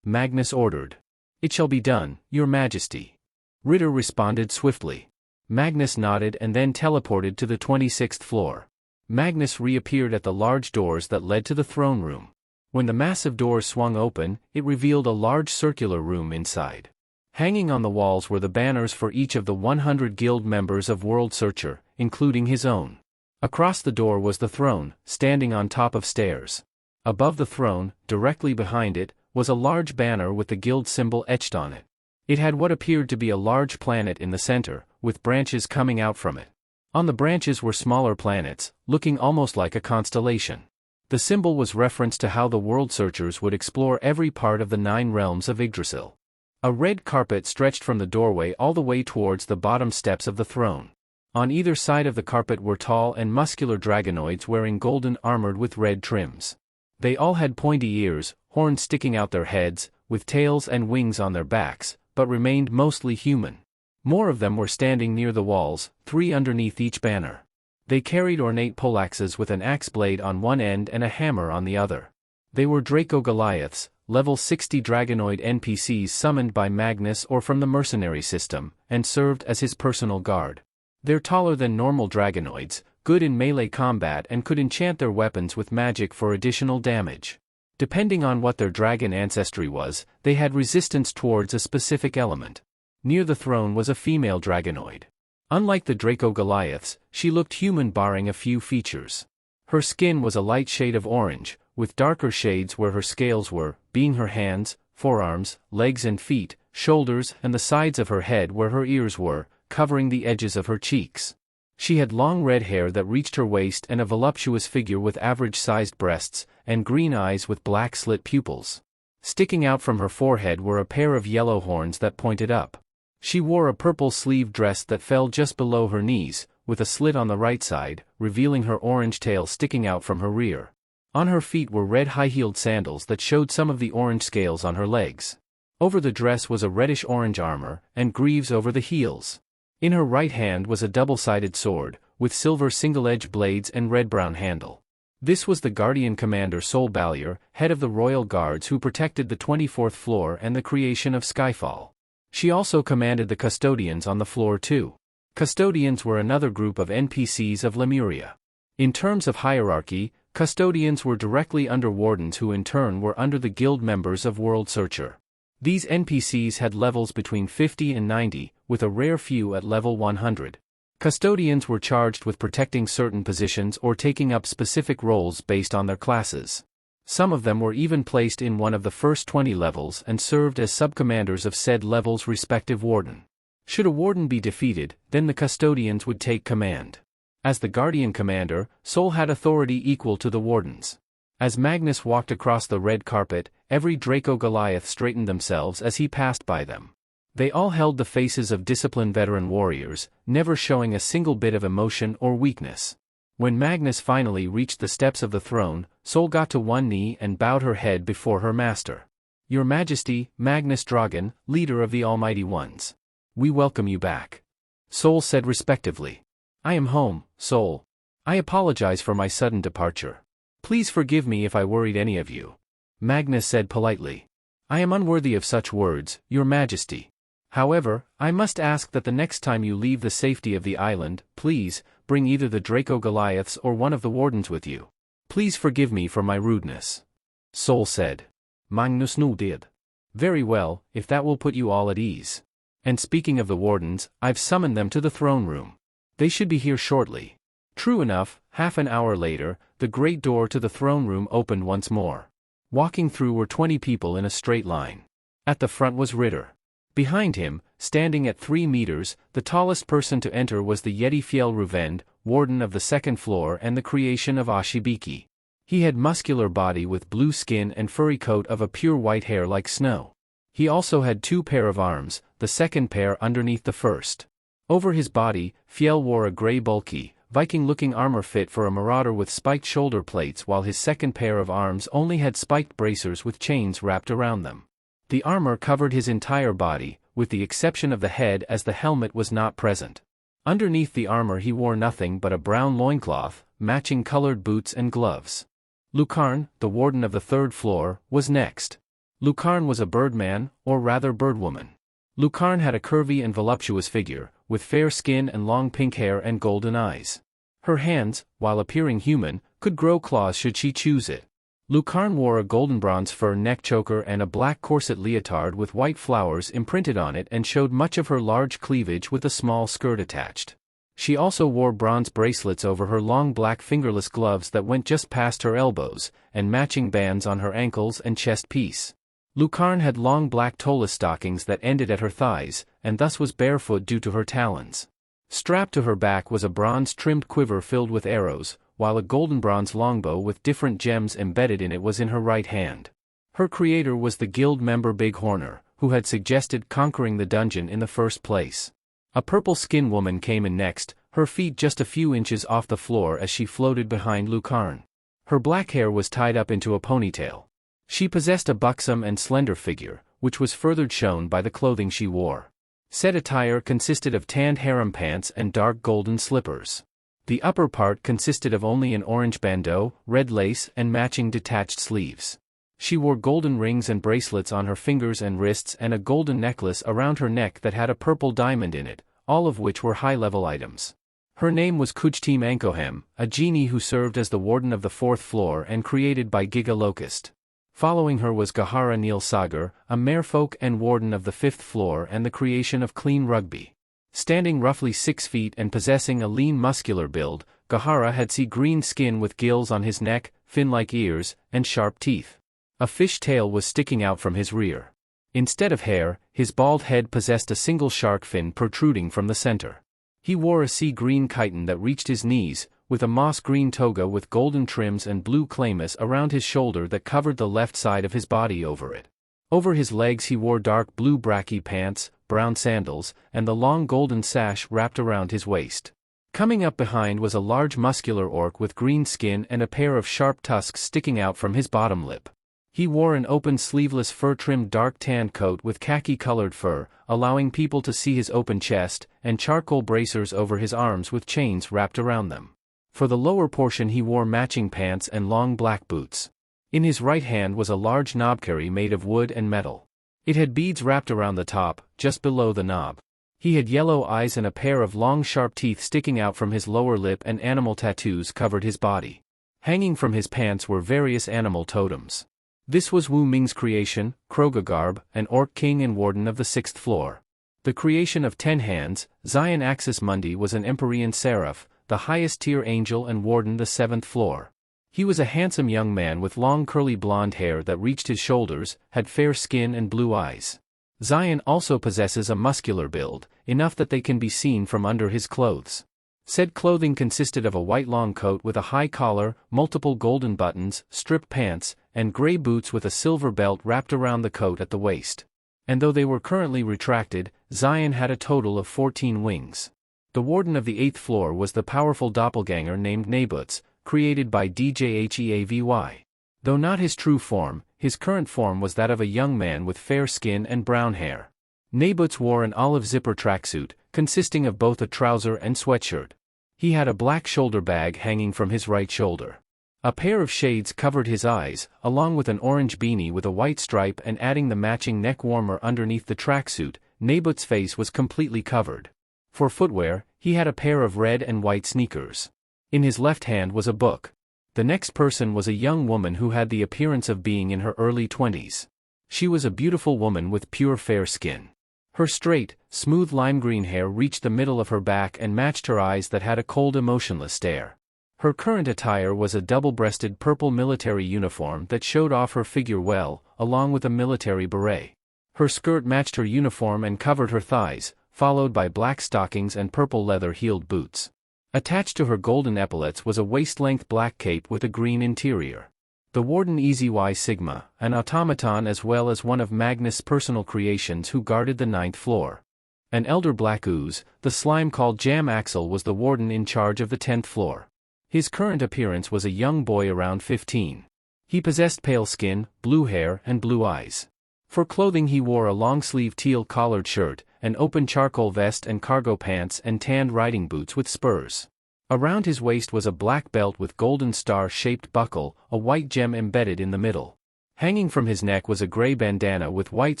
Magnus ordered. "It shall be done, Your Majesty," Ritter responded swiftly. Magnus nodded and then teleported to the 26th floor. Magnus reappeared at the large doors that led to the throne room. When the massive doors swung open, it revealed a large circular room inside. Hanging on the walls were the banners for each of the 100 guild members of World Searcher, including his own. Across the door was the throne, standing on top of stairs. Above the throne, directly behind it, was a large banner with the guild symbol etched on it. It had what appeared to be a large planet in the center, with branches coming out from it. On the branches were smaller planets, looking almost like a constellation. The symbol was reference to how the World Searchers would explore every part of the 9 realms of Yggdrasil. A red carpet stretched from the doorway all the way towards the bottom steps of the throne. On either side of the carpet were tall and muscular dragonoids wearing golden armored with red trims. They all had pointy ears, horns sticking out their heads, with tails and wings on their backs, but remained mostly human. More of them were standing near the walls, 3 underneath each banner. They carried ornate poleaxes with an axe blade on one end and a hammer on the other. They were Draco Goliaths, level 60 dragonoid NPCs summoned by Magnus or from the mercenary system, and served as his personal guard. They're taller than normal dragonoids, good in melee combat and could enchant their weapons with magic for additional damage. Depending on what their dragon ancestry was, they had resistance towards a specific element. Near the throne was a female dragonoid. Unlike the Draco Goliaths, she looked human barring a few features. Her skin was a light shade of orange, with darker shades where her scales were, being her hands, forearms, legs and feet, shoulders and the sides of her head where her ears were, covering the edges of her cheeks. She had long red hair that reached her waist and a voluptuous figure with average-sized breasts, and green eyes with black slit pupils. Sticking out from her forehead were a pair of yellow horns that pointed up. She wore a purple-sleeved dress that fell just below her knees, with a slit on the right side, revealing her orange tail sticking out from her rear. On her feet were red high-heeled sandals that showed some of the orange scales on her legs. Over the dress was a reddish-orange armor, and greaves over the heels. In her right hand was a double-sided sword, with silver single-edged blades and red-brown handle. This was the Guardian Commander Sol Ballier, head of the Royal Guards who protected the 24th floor and the creation of Skyfall. She also commanded the Custodians on the floor too. Custodians were another group of NPCs of Lemuria. In terms of hierarchy, Custodians were directly under Wardens who in turn were under the guild members of World Searcher. These NPCs had levels between 50 and 90, with a rare few at level 100. Custodians were charged with protecting certain positions or taking up specific roles based on their classes. Some of them were even placed in one of the first 20 levels and served as subcommanders of said level's respective warden. Should a warden be defeated, then the Custodians would take command. As the Guardian Commander, Sol had authority equal to the wardens. As Magnus walked across the red carpet, every Draco Goliath straightened themselves as he passed by them. They all held the faces of disciplined veteran warriors, never showing a single bit of emotion or weakness. When Magnus finally reached the steps of the throne, Sol got to one knee and bowed her head before her master. "Your Majesty, Magnus Dragon, leader of the Almighty Ones. We welcome you back," Sol said respectively. "I am home, Sol. I apologize for my sudden departure. Please forgive me if I worried any of you," Magnus said politely. "I am unworthy of such words, Your Majesty. However, I must ask that the next time you leave the safety of the island, please, bring either the Draco Goliaths or one of the wardens with you. Please forgive me for my rudeness," Sol said. Magnus nodded. "Very well, if that will put you all at ease. And speaking of the wardens, I've summoned them to the throne room. They should be here shortly." True enough, half an hour later, the great door to the throne room opened once more. Walking through were 20 people in a straight line. At the front was Ritter. Behind him, standing at 3 meters, the tallest person to enter was the Yeti Fiel Ruvend, warden of the second floor and the creation of Ashibiki. He had muscular body with blue skin and furry coat of a pure white hair like snow. He also had 2 pair of arms, the second pair underneath the first. Over his body, Fiel wore a gray bulky, Viking-looking armor fit for a marauder with spiked shoulder plates, while his second pair of arms only had spiked bracers with chains wrapped around them. The armor covered his entire body, with the exception of the head as the helmet was not present. Underneath the armor he wore nothing but a brown loincloth, matching colored boots and gloves. Lucarne, the warden of the 3rd floor, was next. Lucarne was a birdman, or rather birdwoman. Lucarne had a curvy and voluptuous figure, with fair skin and long pink hair and golden eyes. Her hands, while appearing human, could grow claws should she choose it. Lucarne wore a golden bronze fur neck choker and a black corset leotard with white flowers imprinted on it and showed much of her large cleavage with a small skirt attached. She also wore bronze bracelets over her long black fingerless gloves that went just past her elbows, and matching bands on her ankles and chest piece. Lucarne had long black toeless stockings that ended at her thighs, and thus was barefoot due to her talons. Strapped to her back was a bronze-trimmed quiver filled with arrows, while a golden bronze longbow with different gems embedded in it was in her right hand. Her creator was the guild member Big Horner, who had suggested conquering the dungeon in the first place. A purple-skinned woman came in next, her feet just a few inches off the floor as she floated behind Lucairn. Her black hair was tied up into a ponytail. She possessed a buxom and slender figure, which was further shown by the clothing she wore. Said attire consisted of tanned harem pants and dark golden slippers. The upper part consisted of only an orange bandeau, red lace and matching detached sleeves. She wore golden rings and bracelets on her fingers and wrists and a golden necklace around her neck that had a purple diamond in it, all of which were high-level items. Her name was Kujtim Ankohem, a genie who served as the warden of the 4th floor and created by Giga Locust. Following her was Gahara Neil Sagar, a merfolk and warden of the 5th floor and the creation of Clean Rugby. Standing roughly 6 feet and possessing a lean muscular build, Gahara had sea-green skin with gills on his neck, fin-like ears, and sharp teeth. A fish tail was sticking out from his rear. Instead of hair, his bald head possessed a single shark fin protruding from the center. He wore a sea-green chiton that reached his knees, with a moss-green toga with golden trims and blue chlamys around his shoulder that covered the left side of his body over it. Over his legs he wore dark blue bracky pants, brown sandals, and the long golden sash wrapped around his waist. Coming up behind was a large muscular orc with green skin and a pair of sharp tusks sticking out from his bottom lip. He wore an open sleeveless fur-trimmed dark tan coat with khaki-colored fur, allowing people to see his open chest, and charcoal bracers over his arms with chains wrapped around them. For the lower portion he wore matching pants and long black boots. In his right hand was a large knobkerrie made of wood and metal. It had beads wrapped around the top, just below the knob. He had yellow eyes and a pair of long sharp teeth sticking out from his lower lip, and animal tattoos covered his body. Hanging from his pants were various animal totems. This was Wu Ming's creation, Krogagarb, an orc king and warden of the 6th floor. The creation of 10 hands, Zion Axis Mundi was an Empyrean seraph, the highest tier angel and warden the 7th floor. He was a handsome young man with long curly blonde hair that reached his shoulders, had fair skin and blue eyes. Zion also possesses a muscular build, enough that they can be seen from under his clothes. Said clothing consisted of a white long coat with a high collar, multiple golden buttons, striped pants, and gray boots with a silver belt wrapped around the coat at the waist. And though they were currently retracted, Zion had a total of 14 wings. The warden of the 8th floor was the powerful doppelganger named Nabuts, created by Djheavy. Though not his true form, his current form was that of a young man with fair skin and brown hair. Nabuts wore an olive zipper tracksuit, consisting of both a trouser and sweatshirt. He had a black shoulder bag hanging from his right shoulder. A pair of shades covered his eyes, along with an orange beanie with a white stripe, and adding the matching neck warmer underneath the tracksuit, Nabuts' face was completely covered. For footwear, he had a pair of red and white sneakers. In his left hand was a book. The next person was a young woman who had the appearance of being in her early 20s. She was a beautiful woman with pure fair skin. Her straight, smooth lime-green hair reached the middle of her back and matched her eyes that had a cold, emotionless stare. Her current attire was a double-breasted purple military uniform that showed off her figure well, along with a military beret. Her skirt matched her uniform and covered her thighs, followed by black stockings and purple leather-heeled boots. Attached to her golden epaulets was a waist-length black cape with a green interior. The warden EZY Sigma, an automaton as well as one of Magnus' personal creations who guarded the 9th floor. An elder black ooze, the slime called Jam Axel, was the warden in charge of the 10th floor. His current appearance was a young boy around 15. He possessed pale skin, blue hair, and blue eyes. For clothing he wore a long-sleeve teal-collared shirt, an open charcoal vest and cargo pants, and tanned riding boots with spurs. Around his waist was a black belt with golden star-shaped buckle, a white gem embedded in the middle. Hanging from his neck was a gray bandana with white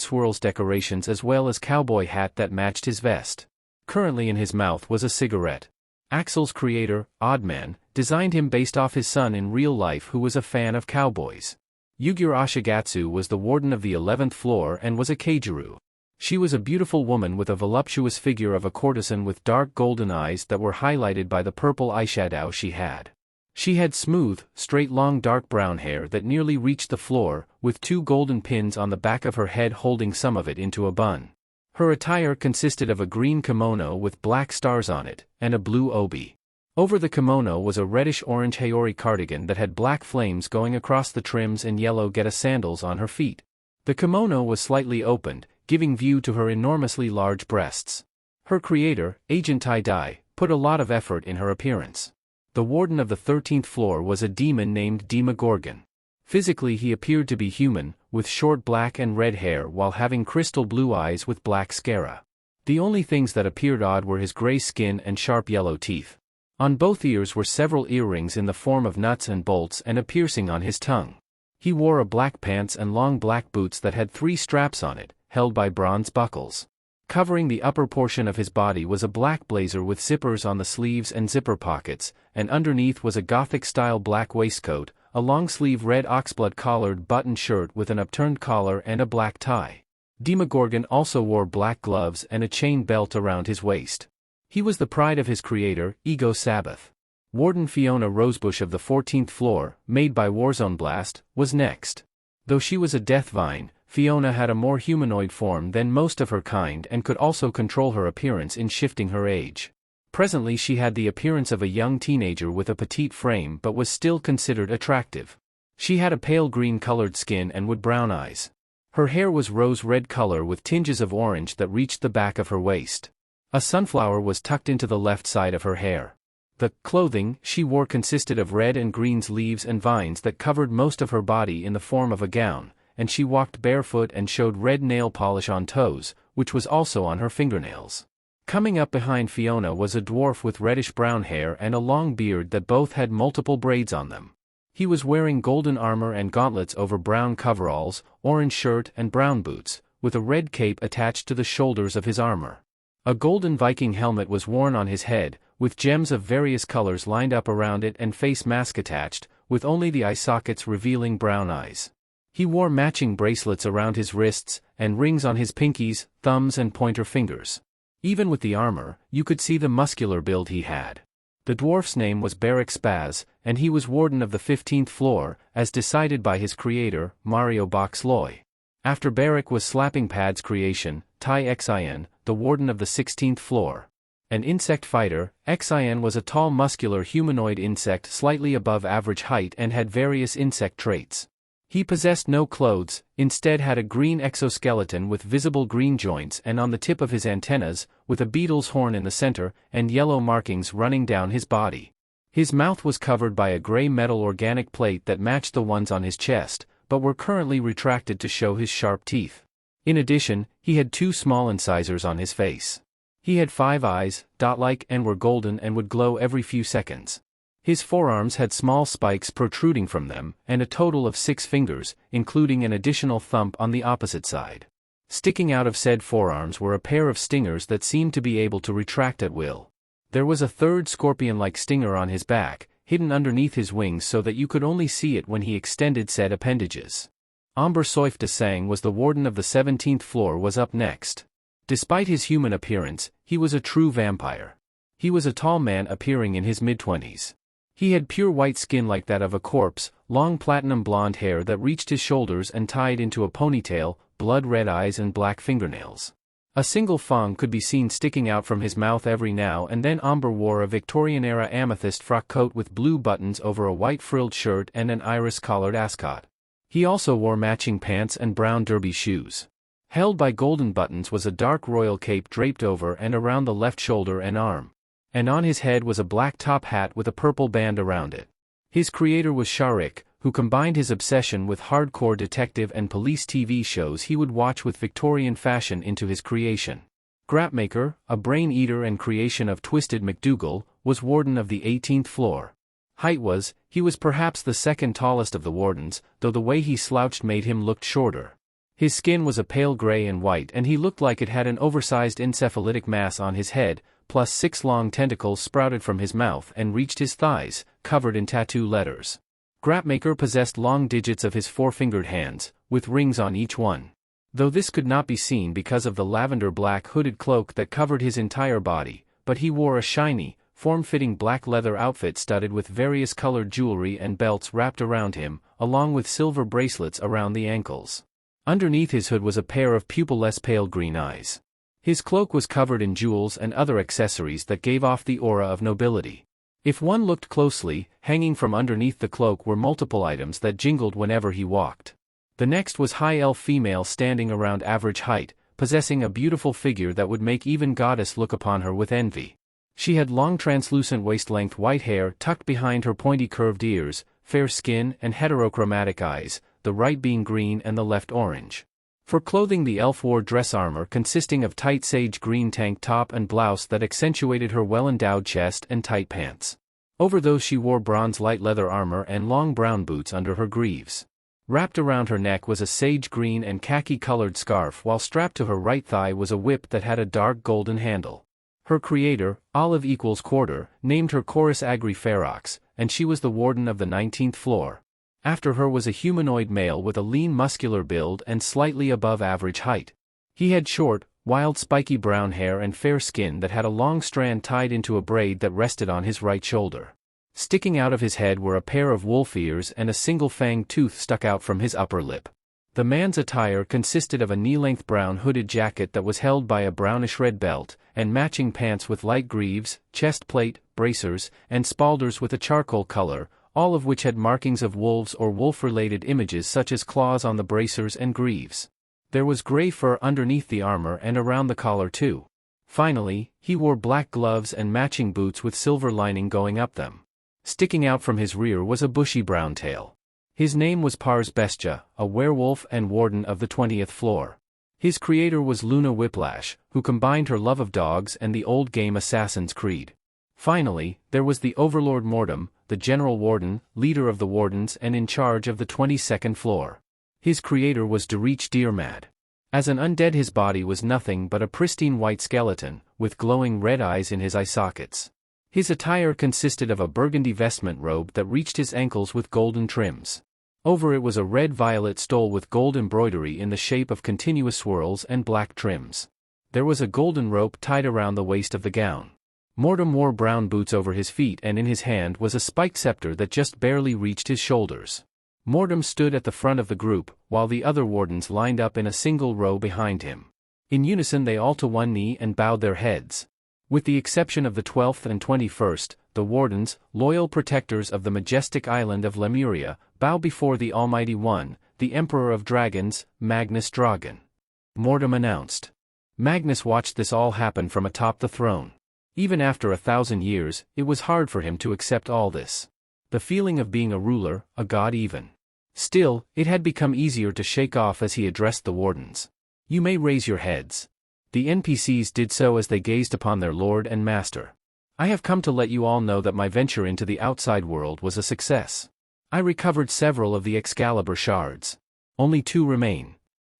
swirls decorations as well as cowboy hat that matched his vest. Currently in his mouth was a cigarette. Axel's creator, Oddman, designed him based off his son in real life who was a fan of cowboys. Yugure Ashigatsu was the warden of the 11th floor and was a Keijiru. She was a beautiful woman with a voluptuous figure of a courtesan with dark golden eyes that were highlighted by the purple eyeshadow she had. She had smooth, straight long dark brown hair that nearly reached the floor, with 2 golden pins on the back of her head holding some of it into a bun. Her attire consisted of a green kimono with black stars on it, and a blue obi. Over the kimono was a reddish-orange Haori cardigan that had black flames going across the trims and yellow geta sandals on her feet. The kimono was slightly opened, giving view to her enormously large breasts. Her creator, Agent Tie-Dye, put a lot of effort in her appearance. The warden of the 13th floor was a demon named Demogorgon. Physically he appeared to be human, with short black and red hair while having crystal blue eyes with black sclera. The only things that appeared odd were his gray skin and sharp yellow teeth. On both ears were several earrings in the form of nuts and bolts and a piercing on his tongue. He wore a black pants and long black boots that had 3 straps on it, held by bronze buckles. Covering the upper portion of his body was a black blazer with zippers on the sleeves and zipper pockets, and underneath was a Gothic-style black waistcoat, a long-sleeve red oxblood-collared button shirt with an upturned collar and a black tie. Demogorgon also wore black gloves and a chain belt around his waist. He was the pride of his creator, Ego Sabbath. Warden Fiona Rosebush of the 14th floor, made by Warzone Blast, was next. Though she was a death vine, Fiona had a more humanoid form than most of her kind and could also control her appearance in shifting her age. Presently she had the appearance of a young teenager with a petite frame but was still considered attractive. She had a pale green-colored skin and wood brown eyes. Her hair was rose-red color with tinges of orange that reached the back of her waist. A sunflower was tucked into the left side of her hair. The clothing she wore consisted of red and green leaves and vines that covered most of her body in the form of a gown, and she walked barefoot and showed red nail polish on toes, which was also on her fingernails. Coming up behind Fiona was a dwarf with reddish-brown hair and a long beard that both had multiple braids on them. He was wearing golden armor and gauntlets over brown coveralls, orange shirt and brown boots, with a red cape attached to the shoulders of his armor. A golden Viking helmet was worn on his head, with gems of various colors lined up around it and face mask attached, with only the eye sockets revealing brown eyes. He wore matching bracelets around his wrists, and rings on his pinkies, thumbs and pointer fingers. Even with the armor, you could see the muscular build he had. The dwarf's name was Barak Spaz, and he was warden of the 15th floor, as decided by his creator, Mario Boxloy. After Barak was Slapping Pad's creation, Tai Xin, the warden of the 16th floor. An insect fighter, Xin was a tall muscular humanoid insect slightly above average height and had various insect traits. He possessed no clothes, instead had a green exoskeleton with visible green joints and on the tip of his antennas, with a beetle's horn in the center, and yellow markings running down his body. His mouth was covered by a gray metal organic plate that matched the ones on his chest, but were currently retracted to show his sharp teeth. In addition, he had 2 small incisors on his face. He had 5 eyes, dot-like and were golden and would glow every few seconds. His forearms had small spikes protruding from them, and a total of 6 fingers, including an additional thumb on the opposite side. Sticking out of said forearms were a pair of stingers that seemed to be able to retract at will. There was a third scorpion-like stinger on his back, hidden underneath his wings so that you could only see it when he extended said appendages. Amber Soif de Sang was the warden of the 17th floor was up next. Despite his human appearance, he was a true vampire. He was a tall man appearing in his mid-20s. He had pure white skin like that of a corpse, long platinum blonde hair that reached his shoulders and tied into a ponytail, blood-red eyes and black fingernails. A single fang could be seen sticking out from his mouth every now and then. Amber wore a Victorian-era amethyst frock coat with blue buttons over a white frilled shirt and an iris-collared ascot. He also wore matching pants and brown derby shoes. Held by golden buttons was a dark royal cape draped over and around the left shoulder and arm. And on his head was a black top hat with a purple band around it. His creator was Sharik, who combined his obsession with hardcore detective and police TV shows he would watch with Victorian fashion into his creation. Grapmaker, a brain-eater and creation of Twisted McDougal, was warden of the 18th floor. He was perhaps the second tallest of the wardens, though the way he slouched made him look shorter. His skin was a pale gray and white and he looked like it had an oversized encephalitic mass on his head, plus 6 long tentacles sprouted from his mouth and reached his thighs, covered in tattoo letters. Grapmaker possessed long digits of his 4-fingered hands, with rings on each one. Though this could not be seen because of the lavender black hooded cloak that covered his entire body, but he wore a shiny, form-fitting black leather outfit studded with various colored jewelry and belts wrapped around him, along with silver bracelets around the ankles. Underneath his hood was a pair of pupilless pale green eyes. His cloak was covered in jewels and other accessories that gave off the aura of nobility. If one looked closely, hanging from underneath the cloak were multiple items that jingled whenever he walked. The next was high elf female standing around average height, possessing a beautiful figure that would make even goddess look upon her with envy. She had long translucent waist-length white hair tucked behind her pointy curved ears, fair skin and heterochromatic eyes, the right being green and the left orange. For clothing the elf wore dress armor consisting of tight sage green tank top and blouse that accentuated her well-endowed chest and tight pants. Over those she wore bronze light leather armor and long brown boots under her greaves. Wrapped around her neck was a sage green and khaki-colored scarf, while strapped to her right thigh was a whip that had a dark golden handle. Her creator, Olive equals Quarter, named her Chorus Agri Ferox, and she was the warden of the 19th floor. After her was a humanoid male with a lean muscular build and slightly above average height. He had short, wild spiky brown hair and fair skin that had a long strand tied into a braid that rested on his right shoulder. Sticking out of his head were a pair of wolf ears, and a single fanged tooth stuck out from his upper lip. The man's attire consisted of a knee-length brown hooded jacket that was held by a brownish-red belt, and matching pants with light greaves, chest plate, bracers, and spalders with a charcoal color, all of which had markings of wolves or wolf-related images such as claws on the bracers and greaves. There was gray fur underneath the armor and around the collar too. Finally, he wore black gloves and matching boots with silver lining going up them. Sticking out from his rear was a bushy brown tail. His name was Pars Bestia, a werewolf and warden of the 20th floor. His creator was Luna Whiplash, who combined her love of dogs and the old game Assassin's Creed. Finally, there was the overlord Mortem, the general warden, leader of the wardens and in charge of the 22nd floor. His creator was Derich Dearmad. As an undead, his body was nothing but a pristine white skeleton, with glowing red eyes in his eye sockets. His attire consisted of a burgundy vestment robe that reached his ankles with golden trims. Over it was a red-violet stole with gold embroidery in the shape of continuous swirls and black trims. There was a golden rope tied around the waist of the gown. Mortem wore brown boots over his feet, and in his hand was a spiked scepter that just barely reached his shoulders. Mortem stood at the front of the group, while the other wardens lined up in a single row behind him. In unison they all to one knee and bowed their heads. With the exception of the 12th and 21st, the wardens, loyal protectors of the majestic island of Lemuria, bow before the Almighty One, the Emperor of Dragons, Magnus Dragon. Mortem announced. Magnus watched this all happen from atop the throne. Even after 1,000 years, it was hard for him to accept all this. The feeling of being a ruler, a god even. Still, it had become easier to shake off as he addressed the wardens. You may raise your heads. The NPCs did so as they gazed upon their lord and master. I have come to let you all know that my venture into the outside world was a success. I recovered several of the Excalibur shards. Only 2 remain.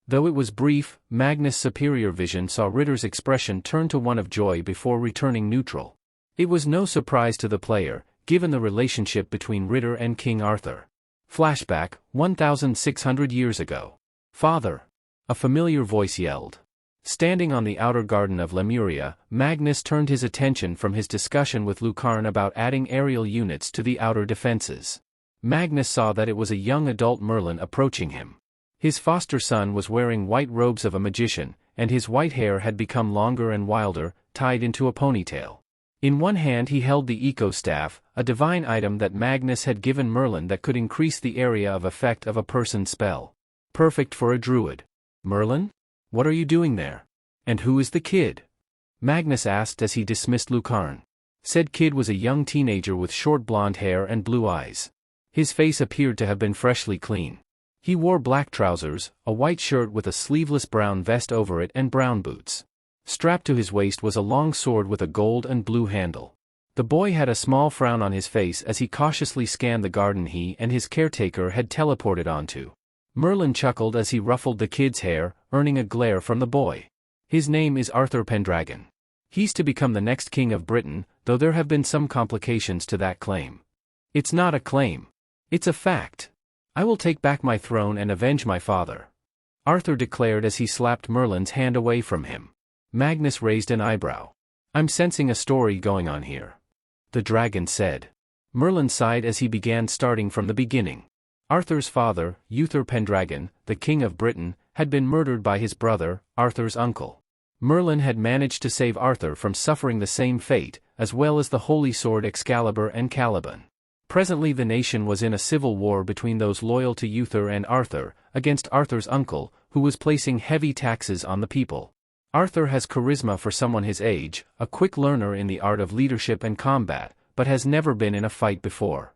Though it was brief, Magnus' superior vision saw Ritter's expression turn to one of joy before returning neutral. It was no surprise to the player, given the relationship between Ritter and King Arthur. Flashback, 1,600 years ago. Father! A familiar voice yelled. Standing on the outer garden of Lemuria, Magnus turned his attention from his discussion with Lucain about adding aerial units to the outer defenses. Magnus saw that it was a young adult Merlin approaching him. His foster son was wearing white robes of a magician, and his white hair had become longer and wilder, tied into a ponytail. In one hand he held the Eco Staff, a divine item that Magnus had given Merlin that could increase the area of effect of a person's spell. Perfect for a druid. Merlin? What are you doing there? And who is the kid? Magnus asked as he dismissed Lucain. Said kid was a young teenager with short blonde hair and blue eyes. His face appeared to have been freshly clean. He wore black trousers, a white shirt with a sleeveless brown vest over it and brown boots. Strapped to his waist was a long sword with a gold and blue handle. The boy had a small frown on his face as he cautiously scanned the garden he and his caretaker had teleported onto. Merlin chuckled as he ruffled the kid's hair, earning a glare from the boy. His name is Arthur Pendragon. He's to become the next king of Britain, though there have been some complications to that claim. It's not a claim. It's a fact. I will take back my throne and avenge my father. Arthur declared as he slapped Merlin's hand away from him. Magnus raised an eyebrow. I'm sensing a story going on here. The dragon said. Merlin sighed as he began starting from the beginning. Arthur's father, Uther Pendragon, the king of Britain, had been murdered by his brother, Arthur's uncle. Merlin had managed to save Arthur from suffering the same fate, as well as the holy sword Excalibur and Caliban. Presently the nation was in a civil war between those loyal to Uther and Arthur, against Arthur's uncle, who was placing heavy taxes on the people. Arthur has charisma for someone his age, a quick learner in the art of leadership and combat, but has never been in a fight before.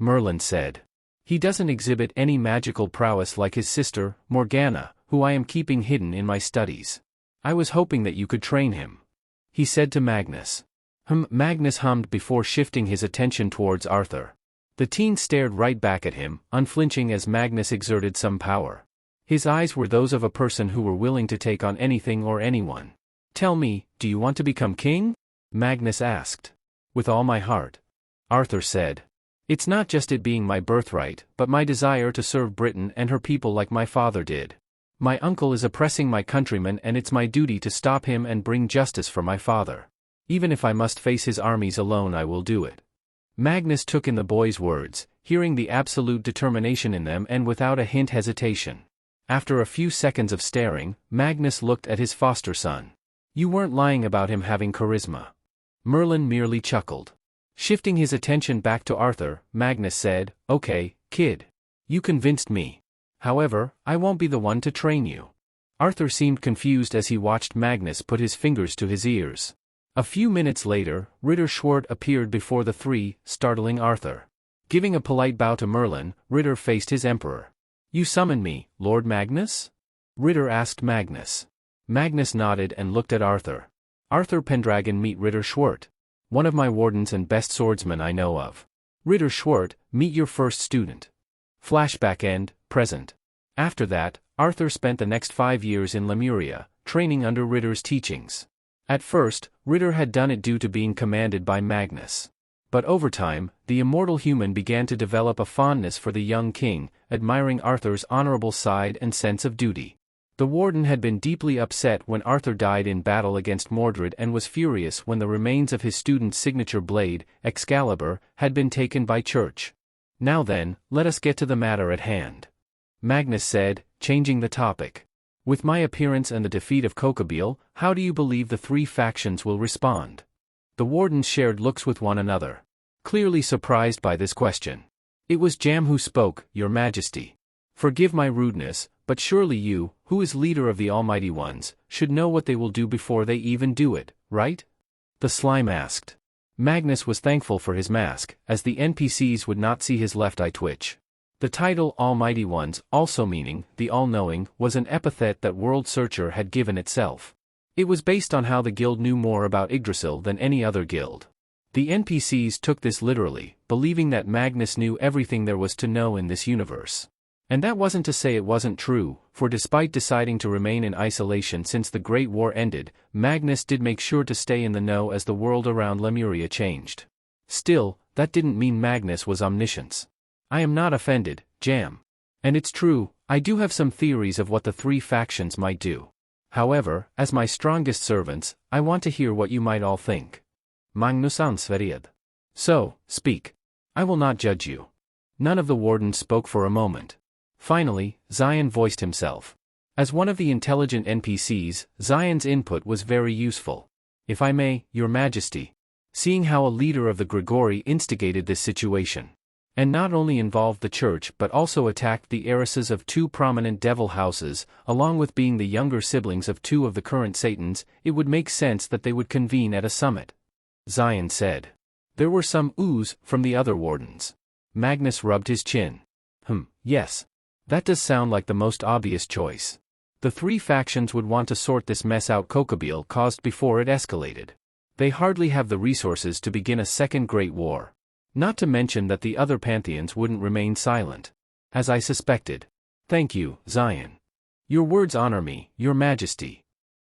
Merlin said. He doesn't exhibit any magical prowess like his sister, Morgana, who I am keeping hidden in my studies. I was hoping that you could train him. He said to Magnus. Magnus hummed before shifting his attention towards Arthur. The teen stared right back at him, unflinching as Magnus exerted some power. His eyes were those of a person who were willing to take on anything or anyone. Tell me, do you want to become king? Magnus asked. With all my heart. Arthur said. It's not just it being my birthright, but my desire to serve Britain and her people like my father did. My uncle is oppressing my countrymen and it's my duty to stop him and bring justice for my father. Even if I must face his armies alone, I will do it. Magnus took in the boy's words, hearing the absolute determination in them and without a hint hesitation. After a few seconds of staring, Magnus looked at his foster son. You weren't lying about him having charisma. Merlin merely chuckled. Shifting his attention back to Arthur, Magnus said, Okay, kid. You convinced me. However, I won't be the one to train you. Arthur seemed confused as he watched Magnus put his fingers to his ears. A few minutes later, Ritter Schwert appeared before the three, startling Arthur. Giving a polite bow to Merlin, Ritter faced his emperor. You summoned me, Lord Magnus? Ritter asked Magnus. Magnus nodded and looked at Arthur. Arthur Pendragon, meet Ritter Schwert. One of my wardens and best swordsmen I know of. Ritter Schwert, meet your first student. Flashback end, present. After that, Arthur spent the next 5 years in Lemuria, training under Ritter's teachings. At first, Ritter had done it due to being commanded by Magnus. But over time, the immortal human began to develop a fondness for the young king, admiring Arthur's honorable side and sense of duty. The warden had been deeply upset when Arthur died in battle against Mordred and was furious when the remains of his student's signature blade, Excalibur, had been taken by Church. Now then, let us get to the matter at hand. Magnus said, changing the topic. With my appearance and the defeat of Kokobel, how do you believe the three factions will respond? The wardens shared looks with one another, clearly surprised by this question. It was Jam who spoke, Your Majesty. Forgive my rudeness, but surely you, who is leader of the Almighty Ones, should know what they will do before they even do it, right? The slime asked. Magnus was thankful for his mask, as the NPCs would not see his left eye twitch. The title Almighty Ones, also meaning the all-knowing, was an epithet that World Searcher had given itself. It was based on how the guild knew more about Yggdrasil than any other guild. The NPCs took this literally, believing that Magnus knew everything there was to know in this universe. And that wasn't to say it wasn't true, for despite deciding to remain in isolation since the Great War ended, Magnus did make sure to stay in the know as the world around Lemuria changed. Still, that didn't mean Magnus was omniscient. I am not offended, Jam. And it's true, I do have some theories of what the three factions might do. However, as my strongest servants, I want to hear what you might all think. Magnus ansvariad. So, speak. I will not judge you. None of the wardens spoke for a moment. Finally, Zion voiced himself. As one of the intelligent NPCs, Zion's input was very useful. If I may, Your Majesty. Seeing how a leader of the Grigori instigated this situation. And not only involved the church but also attacked the heiresses of 2 prominent devil houses, along with being the younger siblings of 2 of the current Satans, it would make sense that they would convene at a summit. Zion said. There were some oohs from the other wardens. Magnus rubbed his chin. Yes. That does sound like the most obvious choice. The 3 factions would want to sort this mess out Kokobel caused before it escalated. They hardly have the resources to begin a second Great War. Not to mention that the other pantheons wouldn't remain silent. As I suspected. Thank you, Zion. Your words honor me, Your Majesty.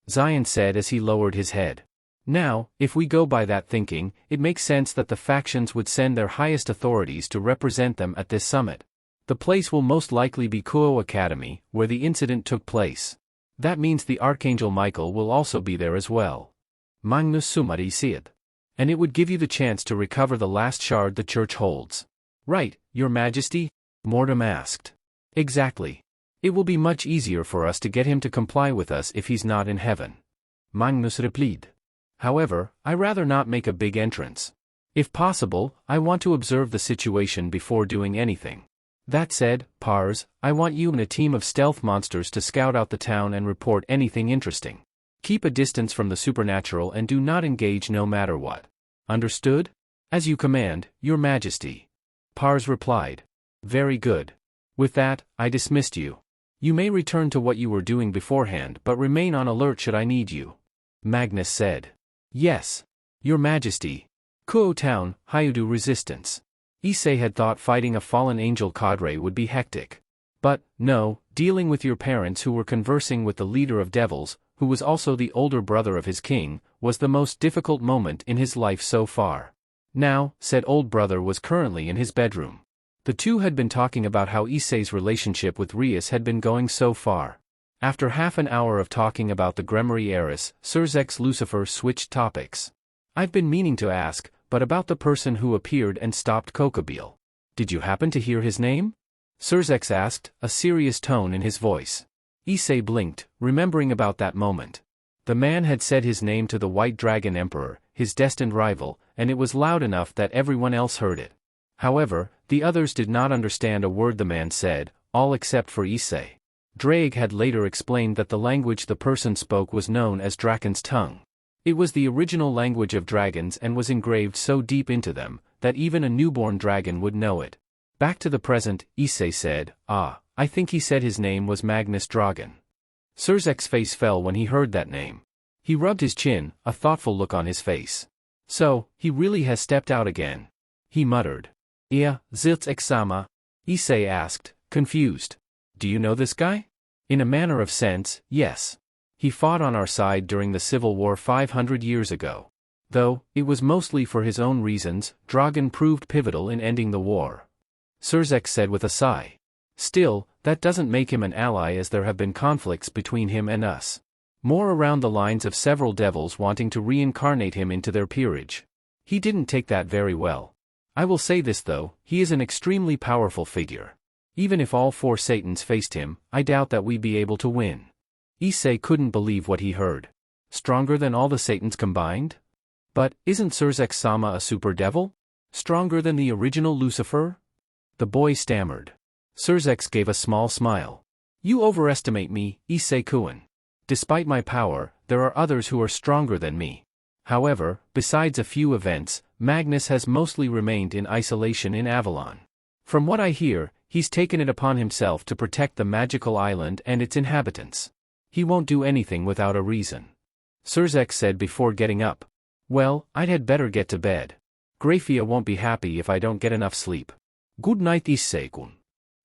Zion said as he lowered his head. Now, if we go by that thinking, it makes sense that the factions would send their highest authorities to represent them at this summit. The place will most likely be Kuo Academy, where the incident took place. That means the Archangel Michael will also be there as well. Magnus Sumari Siad. And it would give you the chance to recover the last shard the church holds. Right, Your Majesty? Mordam asked. Exactly. It will be much easier for us to get him to comply with us if he's not in heaven. Magnus replied. However, I rather not make a big entrance. If possible, I want to observe the situation before doing anything. That said, Pars, I want you and a team of stealth monsters to scout out the town and report anything interesting. Keep a distance from the supernatural and do not engage no matter what. Understood? As you command, Your Majesty. Pars replied. Very good. With that, I dismissed you. You may return to what you were doing beforehand but remain on alert should I need you. Magnus said. Yes. Your Majesty. Kuo Town, Hyudu Resistance. Issei had thought fighting a fallen angel cadre would be hectic. But, no, dealing with your parents who were conversing with the leader of devils, who was also the older brother of his king, was the most difficult moment in his life so far. Now, said old brother was currently in his bedroom. The two had been talking about how Issei's relationship with Rias had been going so far. After half an hour of talking about the Gremory heiress, Sirzex Lucifer switched topics. I've been meaning to ask, but about the person who appeared and stopped Kokobile. Did you happen to hear his name? Sirzex asked, a serious tone in his voice. Issei blinked, remembering about that moment. The man had said his name to the White Dragon Emperor, his destined rival, and it was loud enough that everyone else heard it. However, the others did not understand a word the man said, all except for Issei. Drake had later explained that the language the person spoke was known as Draken's tongue. It was the original language of dragons and was engraved so deep into them, that even a newborn dragon would know it. Back to the present, Issei said, I think he said his name was Magnus Dragon. Sirzek's face fell when he heard that name. He rubbed his chin, a thoughtful look on his face. So, he really has stepped out again. He muttered. Yeah, Ziltz-sama? Issei asked, confused. Do you know this guy? In a manner of sense, yes. He fought on our side during the Civil War 500 years ago. Though, it was mostly for his own reasons, Dragon proved pivotal in ending the war. Sirzek said with a sigh. Still, that doesn't make him an ally as there have been conflicts between him and us. More around the lines of several devils wanting to reincarnate him into their peerage. He didn't take that very well. I will say this though, he is an extremely powerful figure. Even if all four Satans faced him, I doubt that we'd be able to win. Issei couldn't believe what he heard. Stronger than all the Satans combined? But, isn't Sirzek-sama a super devil? Stronger than the original Lucifer? The boy stammered. Sirzex gave a small smile. You overestimate me, Issei-kun. Despite my power, there are others who are stronger than me. However, besides a few events, Magnus has mostly remained in isolation in Avalon. From what I hear, he's taken it upon himself to protect the magical island and its inhabitants. He won't do anything without a reason. Sirzek said before getting up. Well, I'd had better get to bed. Grafia won't be happy if I don't get enough sleep. Good night, Issei-kun.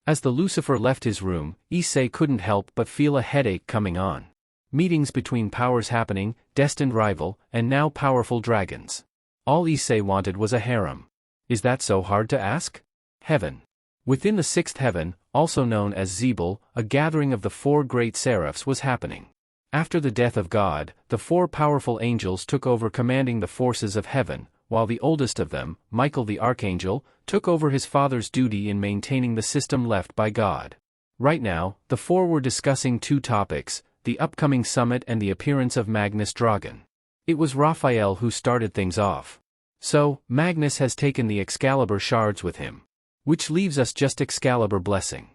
As the Lucifer left his room, Issei couldn't help but feel a headache coming on. Meetings between powers happening, destined rival, and now powerful dragons. All Issei wanted was a harem. Is that so hard to ask? Heaven. Within the sixth heaven, also known as Zebul, a gathering of the four great seraphs was happening. After the death of God, the four powerful angels took over commanding the forces of heaven, while the oldest of them, Michael the Archangel, took over his father's duty in maintaining the system left by God. Right now, the four were discussing two topics, the upcoming summit and the appearance of Magnus Dragon. It was Raphael who started things off. So, Magnus has taken the Excalibur shards with him. Which leaves us just Excalibur blessing.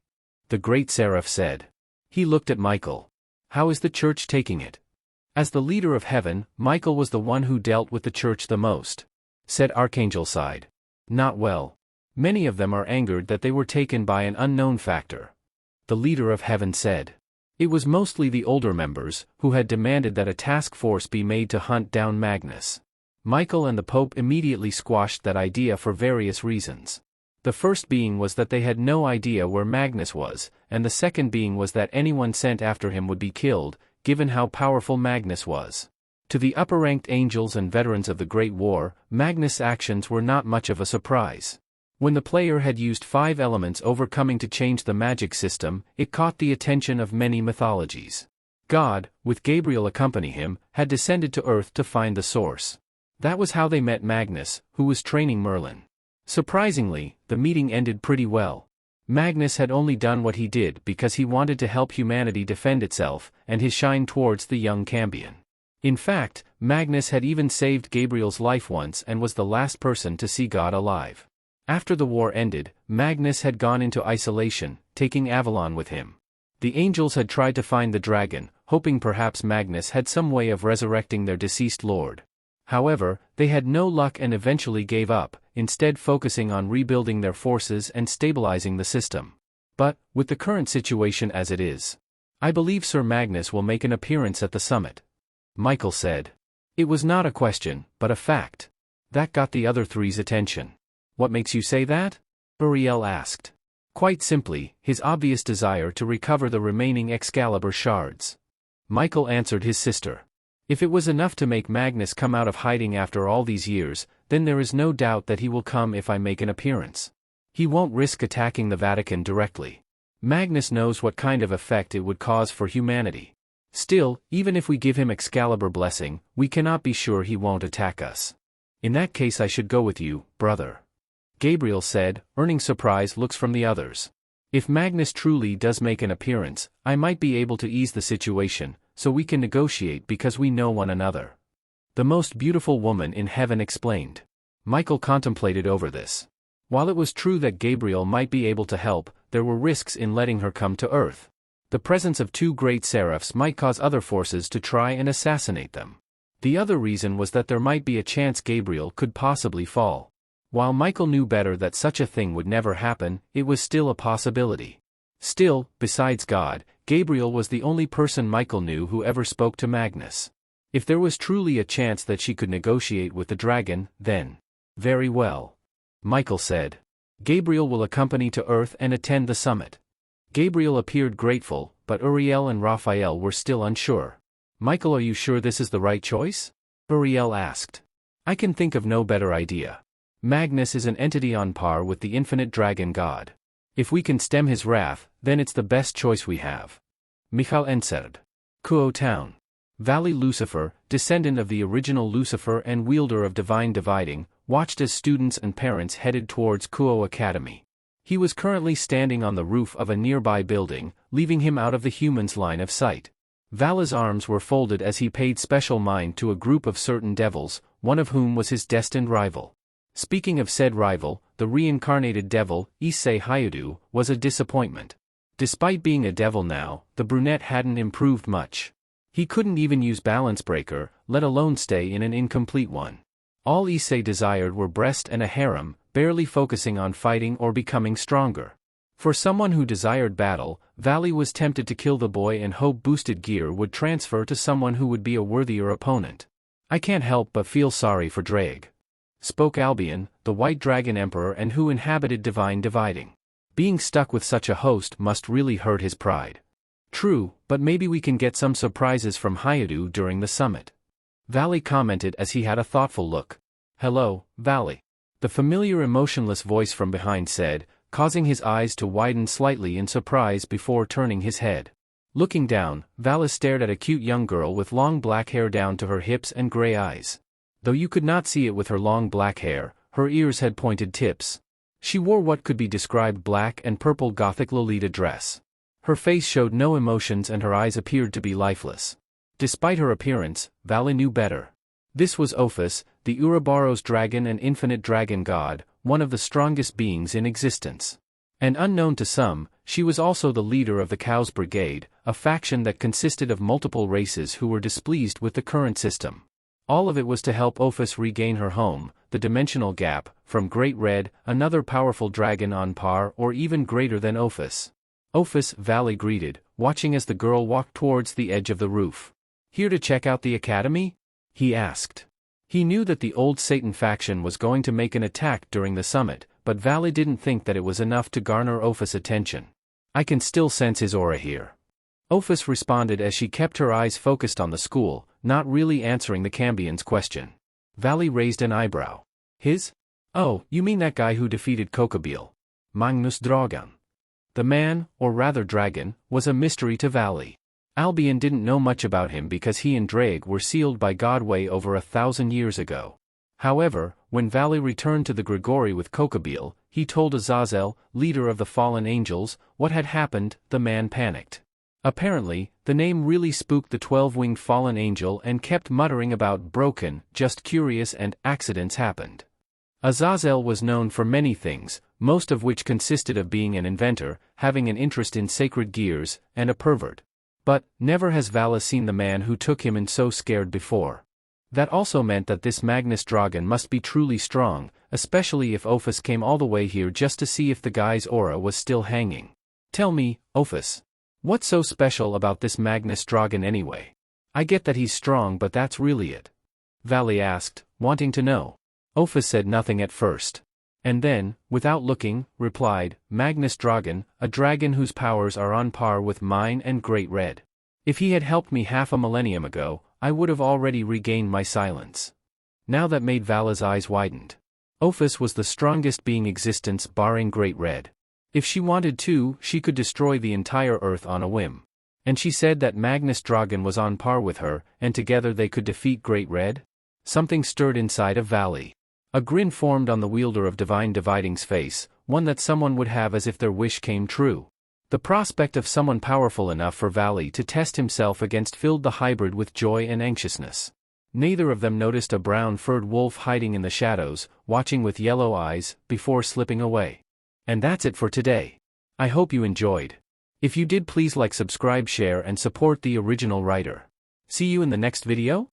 The great seraph said. He looked at Michael. How is the church taking it? As the leader of heaven, Michael was the one who dealt with the church the most. Said Archangel sighed. Not well. Many of them are angered that they were taken by an unknown factor. The leader of heaven said. It was mostly the older members, who had demanded that a task force be made to hunt down Magnus. Michael and the Pope immediately squashed that idea for various reasons. The first being was that they had no idea where Magnus was, and the second being was that anyone sent after him would be killed, given how powerful Magnus was. To the upper-ranked angels and veterans of the Great War, Magnus' actions were not much of a surprise. When the player had used 5 elements overcoming to change the magic system, it caught the attention of many mythologies. God, with Gabriel accompanying him, had descended to Earth to find the source. That was how they met Magnus, who was training Merlin. Surprisingly, the meeting ended pretty well. Magnus had only done what he did because he wanted to help humanity defend itself, and his shine towards the young Cambion. In fact, Magnus had even saved Gabriel's life once and was the last person to see God alive. After the war ended, Magnus had gone into isolation, taking Avalon with him. The angels had tried to find the dragon, hoping perhaps Magnus had some way of resurrecting their deceased lord. However, they had no luck and eventually gave up, instead focusing on rebuilding their forces and stabilizing the system. But, with the current situation as it is, I believe Sir Magnus will make an appearance at the summit. Michael said. It was not a question, but a fact. That got the other three's attention. What makes you say that? Uriel asked. Quite simply, his obvious desire to recover the remaining Excalibur shards. Michael answered his sister. If it was enough to make Magnus come out of hiding after all these years, then there is no doubt that he will come if I make an appearance. He won't risk attacking the Vatican directly. Magnus knows what kind of effect it would cause for humanity. Still, even if we give him Excalibur blessing, we cannot be sure he won't attack us. In that case I should go with you, brother. Gabriel said, earning surprise looks from the others. If Magnus truly does make an appearance, I might be able to ease the situation, so we can negotiate because we know one another. The most beautiful woman in heaven explained. Michael contemplated over this. While it was true that Gabriel might be able to help, there were risks in letting her come to Earth. The presence of two great seraphs might cause other forces to try and assassinate them. The other reason was that there might be a chance Gabriel could possibly fall. While Michael knew better that such a thing would never happen, it was still a possibility. Still, besides God, Gabriel was the only person Michael knew who ever spoke to Magnus. If there was truly a chance that she could negotiate with the dragon, then, very well. Michael said. Gabriel will accompany to Earth and attend the summit. Gabriel appeared grateful, but Uriel and Raphael were still unsure. Michael, are you sure this is the right choice? Uriel asked. I can think of no better idea. Magnus is an entity on par with the infinite dragon god. If we can stem his wrath, then it's the best choice we have. Michal answered. Kuo town. Valley Lucifer, descendant of the original Lucifer and wielder of divine dividing, watched as students and parents headed towards Kuo Academy. He was currently standing on the roof of a nearby building, leaving him out of the human's line of sight. Vala's arms were folded as he paid special mind to a group of certain devils, one of whom was his destined rival. Speaking of said rival, the reincarnated devil, Issei Hayadu, was a disappointment. Despite being a devil now, the brunette hadn't improved much. He couldn't even use balance breaker, let alone stay in an incomplete one. All Issei desired were breast and a harem, barely focusing on fighting or becoming stronger. For someone who desired battle, Valley was tempted to kill the boy and hope boosted gear would transfer to someone who would be a worthier opponent. I can't help but feel sorry for Drake. Spoke Albion, the White Dragon Emperor and who inhabited divine dividing. Being stuck with such a host must really hurt his pride. True, but maybe we can get some surprises from Hayadu during the summit. Valley commented as he had a thoughtful look. Hello, Valley. The familiar emotionless voice from behind said, causing his eyes to widen slightly in surprise before turning his head. Looking down, Valley stared at a cute young girl with long black hair down to her hips and gray eyes. Though you could not see it with her long black hair, her ears had pointed tips. She wore what could be described black and purple Gothic Lolita dress. Her face showed no emotions and her eyes appeared to be lifeless. Despite her appearance, Valley knew better. This was Ophis, the Ouroboros dragon and infinite dragon god, one of the strongest beings in existence. And unknown to some, she was also the leader of the Cows Brigade, a faction that consisted of multiple races who were displeased with the current system. All of it was to help Ophis regain her home, the dimensional gap, from Great Red, another powerful dragon on par or even greater than Ophis. Ophis, Valley greeted, watching as the girl walked towards the edge of the roof. Here to check out the academy? He asked. He knew that the old Satan faction was going to make an attack during the summit, but Valley didn't think that it was enough to garner Ophis' attention. I can still sense his aura here. Ophis responded as she kept her eyes focused on the school, not really answering the Cambion's question. Valley raised an eyebrow. His? Oh, you mean that guy who defeated Kokobile. Magnus Dragan. The man, or rather dragon, was a mystery to Valley. Albion didn't know much about him because he and Drake were sealed by Godway over 1,000 years ago. However, when Valley returned to the Grigori with Kokobile, he told Azazel, leader of the fallen angels, what had happened. The man panicked. Apparently, the name really spooked the 12-winged fallen angel and kept muttering about broken, just curious and accidents happened. Azazel was known for many things, most of which consisted of being an inventor, having an interest in sacred gears, and a pervert. But, never has Vala seen the man who took him and so scared before. That also meant that this Magnus Dragon must be truly strong, especially if Ophis came all the way here just to see if the guy's aura was still hanging. Tell me, Ophis. What's so special about this Magnus Dragon anyway? I get that he's strong, but that's really it. Valley asked, wanting to know. Ophis said nothing at first. And then, without looking, replied, Magnus Dragon, a dragon whose powers are on par with mine and Great Red. If he had helped me half a millennium ago, I would have already regained my silence. Now that made Vala's eyes widened. Ophis was the strongest being existence barring Great Red. If she wanted to, she could destroy the entire Earth on a whim. And she said that Magnus Dragon was on par with her, and together they could defeat Great Red? Something stirred inside of Valley. A grin formed on the wielder of Divine Dividing's face, one that someone would have as if their wish came true. The prospect of someone powerful enough for Valley to test himself against filled the hybrid with joy and anxiousness. Neither of them noticed a brown-furred wolf hiding in the shadows, watching with yellow eyes, before slipping away. And that's it for today. I hope you enjoyed. If you did, please like, subscribe, share and support the original writer. See you in the next video?